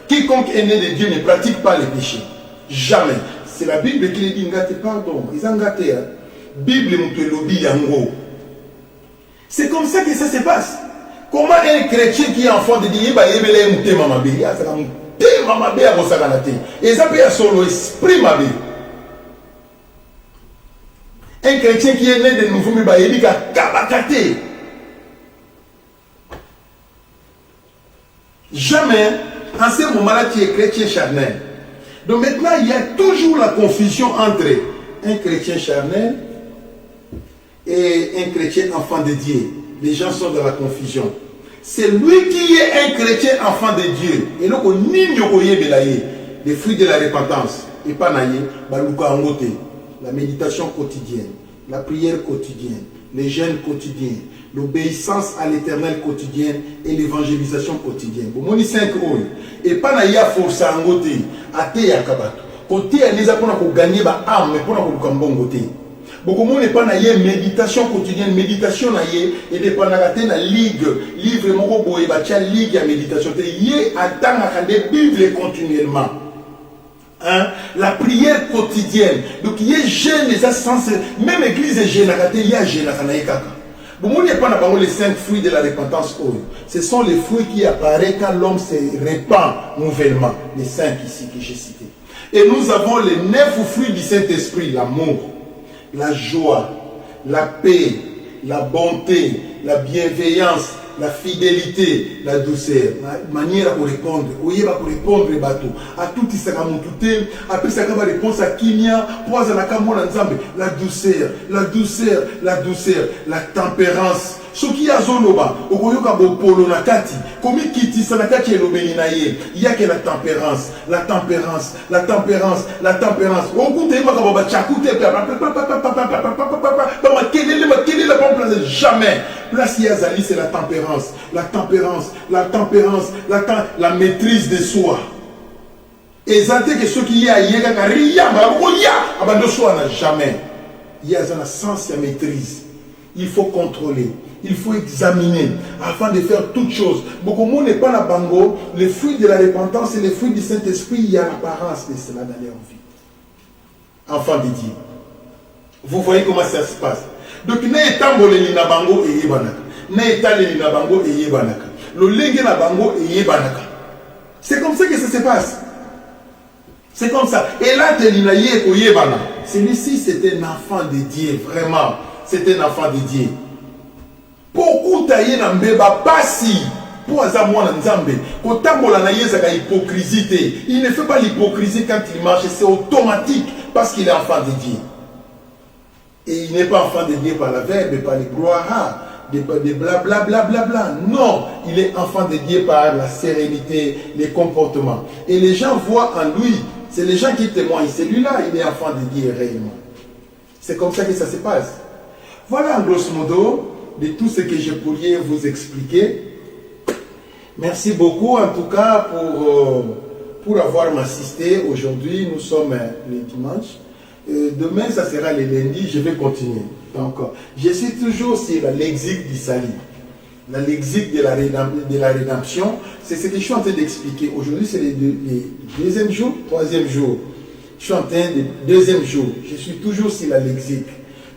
Quiconque est né de Dieu ne pratique pas les péchés. Jamais. C'est la Bible qui dit ngate, pardon. Ils ont gâté. Bible moutelobi yango. C'est comme ça que ça se passe. Comment un chrétien qui est enfant de Dieu, il va y mouté mamabé. Il y a ça comme mouté mamabé à Rosaganate. Et ça peut être solo esprit mabé. Un chrétien qui est né de nouveau, il va y aller kabakate. Jamais, en ce moment-là, tu es chrétien charnel. Donc maintenant, il y a toujours la confusion entre un chrétien charnel et un chrétien enfant de Dieu. Les gens sont dans la confusion. C'est lui qui est un chrétien enfant de Dieu. Et donc, les fruits de la repentance. Et pas la méditation quotidienne, la prière quotidienne, les jeûnes quotidiens, l'obéissance à l'éternel quotidienne et l'évangélisation quotidienne. Bon, moni 5 euros. Et pas na ya force à ngoté, à te ya kabato. Côté à les apprendre pour gagner ba âme, mais pour na pour bon côté. Beaucoup mon n'est pas na ya méditation quotidienne, méditation na ya et des pas na ligue, livre mon boy ba tia ligue à méditation. Te yé attend à des Bible continuellement. Hein? La prière quotidienne. Donc il y a jeûne les sens, même église est jeûne, il y a jeûne à kanaïka. Bon, n'est pas les 5 fruits de la repentance. Ce sont les fruits qui apparaissent quand l'homme se répand nouvellement. Les 5 ici que j'ai cités. Et nous avons les 9 fruits du Saint-Esprit. L'amour, la joie, la paix, la bonté, la bienveillance, la fidélité, la douceur, la manière de répondre, oui, va répondre à tout ça après ça va réponse à Kinia, la douceur, la douceur, la douceur, la tempérance. Ce qui a zoloba, okoyoka bopolo na kati, komi kiti sanakati elobeli na ye, il y a que la tempérance, la tempérance, la tempérance, la tempérance. Okute makaba chakute jamais. Place Yazali, c'est la tempérance, la tempérance, la tempérance, la maîtrise de soi. Exacté que ceux qui y a yega karia, malakoya, abando soi n'a jamais. Il y a un sens de maîtrise. Il faut contrôler. Il faut examiner afin de faire toutes choses. Beaucoup de monde n'est pas la bango. Les fruits de la repentance et les fruits du Saint-Esprit, il y a l'apparence de cela dans leur vie. Enfant de Dieu. Vous voyez comment ça se passe. Donc, n'est pas na bango et yebanaka. N'est pas na bango et yebanaka. Le lengue na bango et yebanaka. C'est comme ça que ça se passe. C'est comme ça. Et là, celui-ci, c'était un enfant de Dieu. Vraiment. C'était un enfant de Dieu. Beaucoup taillé na mbeba pasi pour azamwa nzambe kotambola na yezaka hypocrisie. Il ne fait pas l'hypocrisie quand il marche, c'est automatique parce qu'il est enfant de Dieu. Et il n'est pas enfant de Dieu par la verbe, par les gloires, de blablabla. Bla, bla, bla. Non, il est enfant de Dieu par la sérénité, les comportements. Et les gens voient en lui, c'est les gens qui témoignent, celui-là, il est enfant de Dieu réellement. C'est comme ça que ça se passe. Voilà en grosso modo de tout ce que je pourrais vous expliquer. Merci beaucoup en tout cas pour avoir m'assisté. Aujourd'hui, nous sommes le dimanche. Demain, ça sera le lundi, je vais continuer. Donc, je suis toujours sur la lexique du salut. La lexique de la rédemption. C'est ce que je suis en train d'expliquer. Aujourd'hui, c'est le deuxième jour, troisième jour. Je suis en train de deuxième jour. Je suis toujours sur la lexique.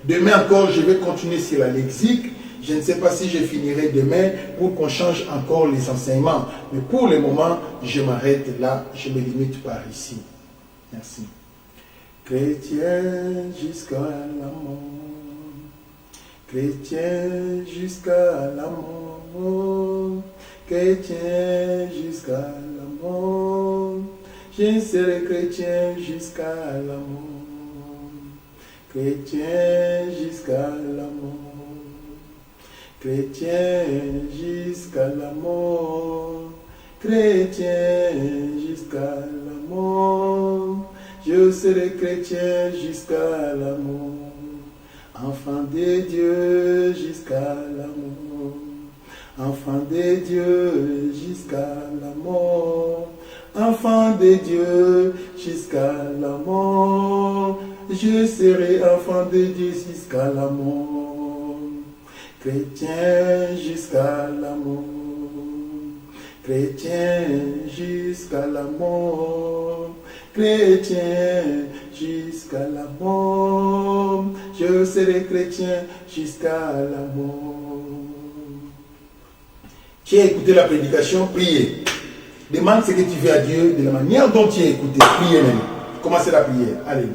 Demain encore, je vais continuer sur la lexique. Je ne sais pas si je finirai demain pour qu'on change encore les enseignements. Mais pour le moment, je m'arrête là. Je me limite par ici. Merci. Chrétien jusqu'à la mort. Chrétien jusqu'à la mort. Chrétien jusqu'à la mort. Je serai chrétien jusqu'à la mort. Chrétien jusqu'à la mort. Chrétien jusqu'à la mort, chrétien jusqu'à la mort, je serai chrétien jusqu'à la mort, enfant de Dieu jusqu'à la mort, enfant de Dieu jusqu'à la mort, enfant de Dieu jusqu'à la mort, je serai enfant de Dieu jusqu'à la mort. Chrétien jusqu'à la mort, chrétien jusqu'à la mort, chrétien jusqu'à la mort, je serai chrétien jusqu'à la mort. Tu as écouté la prédication, priez. Demande ce que tu veux à Dieu de la manière dont tu as écouté. Priez même. Commencez la prière. Allez.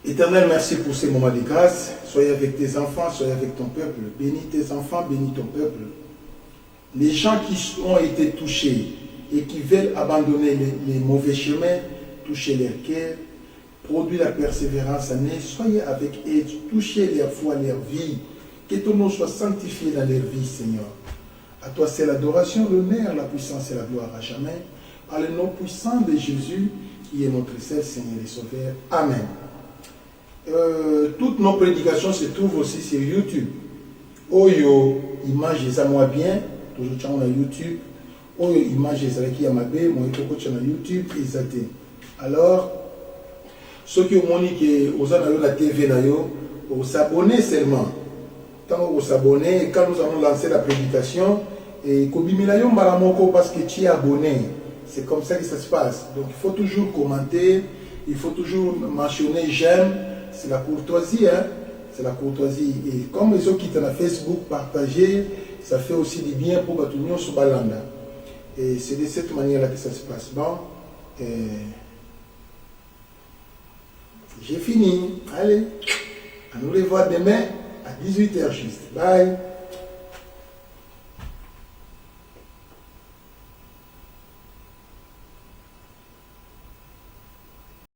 Éternel, merci pour ces moments de grâce. Soyez avec tes enfants, soyez avec ton peuple. Bénis tes enfants, bénis ton peuple. Les gens qui ont été touchés et qui veulent abandonner les mauvais chemins, toucher leur cœur, produire la persévérance en eux, soyez avec eux, touchez leur foi, leur vie. Que ton nom soit sanctifié dans leur vie, Seigneur. À toi, c'est l'adoration, l'honneur, la puissance et la gloire à jamais. Par le nom puissant de Jésus, qui est notre seul Seigneur et Sauveur. Amen. Toutes nos prédications se trouvent aussi sur YouTube. Oyo, image ça moi bien, toujours sur YouTube. Oyo, image ça qui a ma bé, moi je sur YouTube exacté. Alors, ceux qui ont monique aux années la TV nayo, vous s'abonner seulement. Quand vous s'abonnez, quand nous allons lancer la prédication, et Kobimilayo Maramoko parce que tu es abonné. C'est comme ça que ça se passe. Donc il faut toujours commenter, il faut toujours mentionner j'aime. C'est la courtoisie, hein? C'est la courtoisie. Et comme les autres qui sont à Facebook, partager, ça fait aussi du bien pour que nous sur Balanda. Et c'est de cette manière-là que ça se passe. Bon, j'ai fini. Allez. On nous les voit demain à 18h juste. Bye.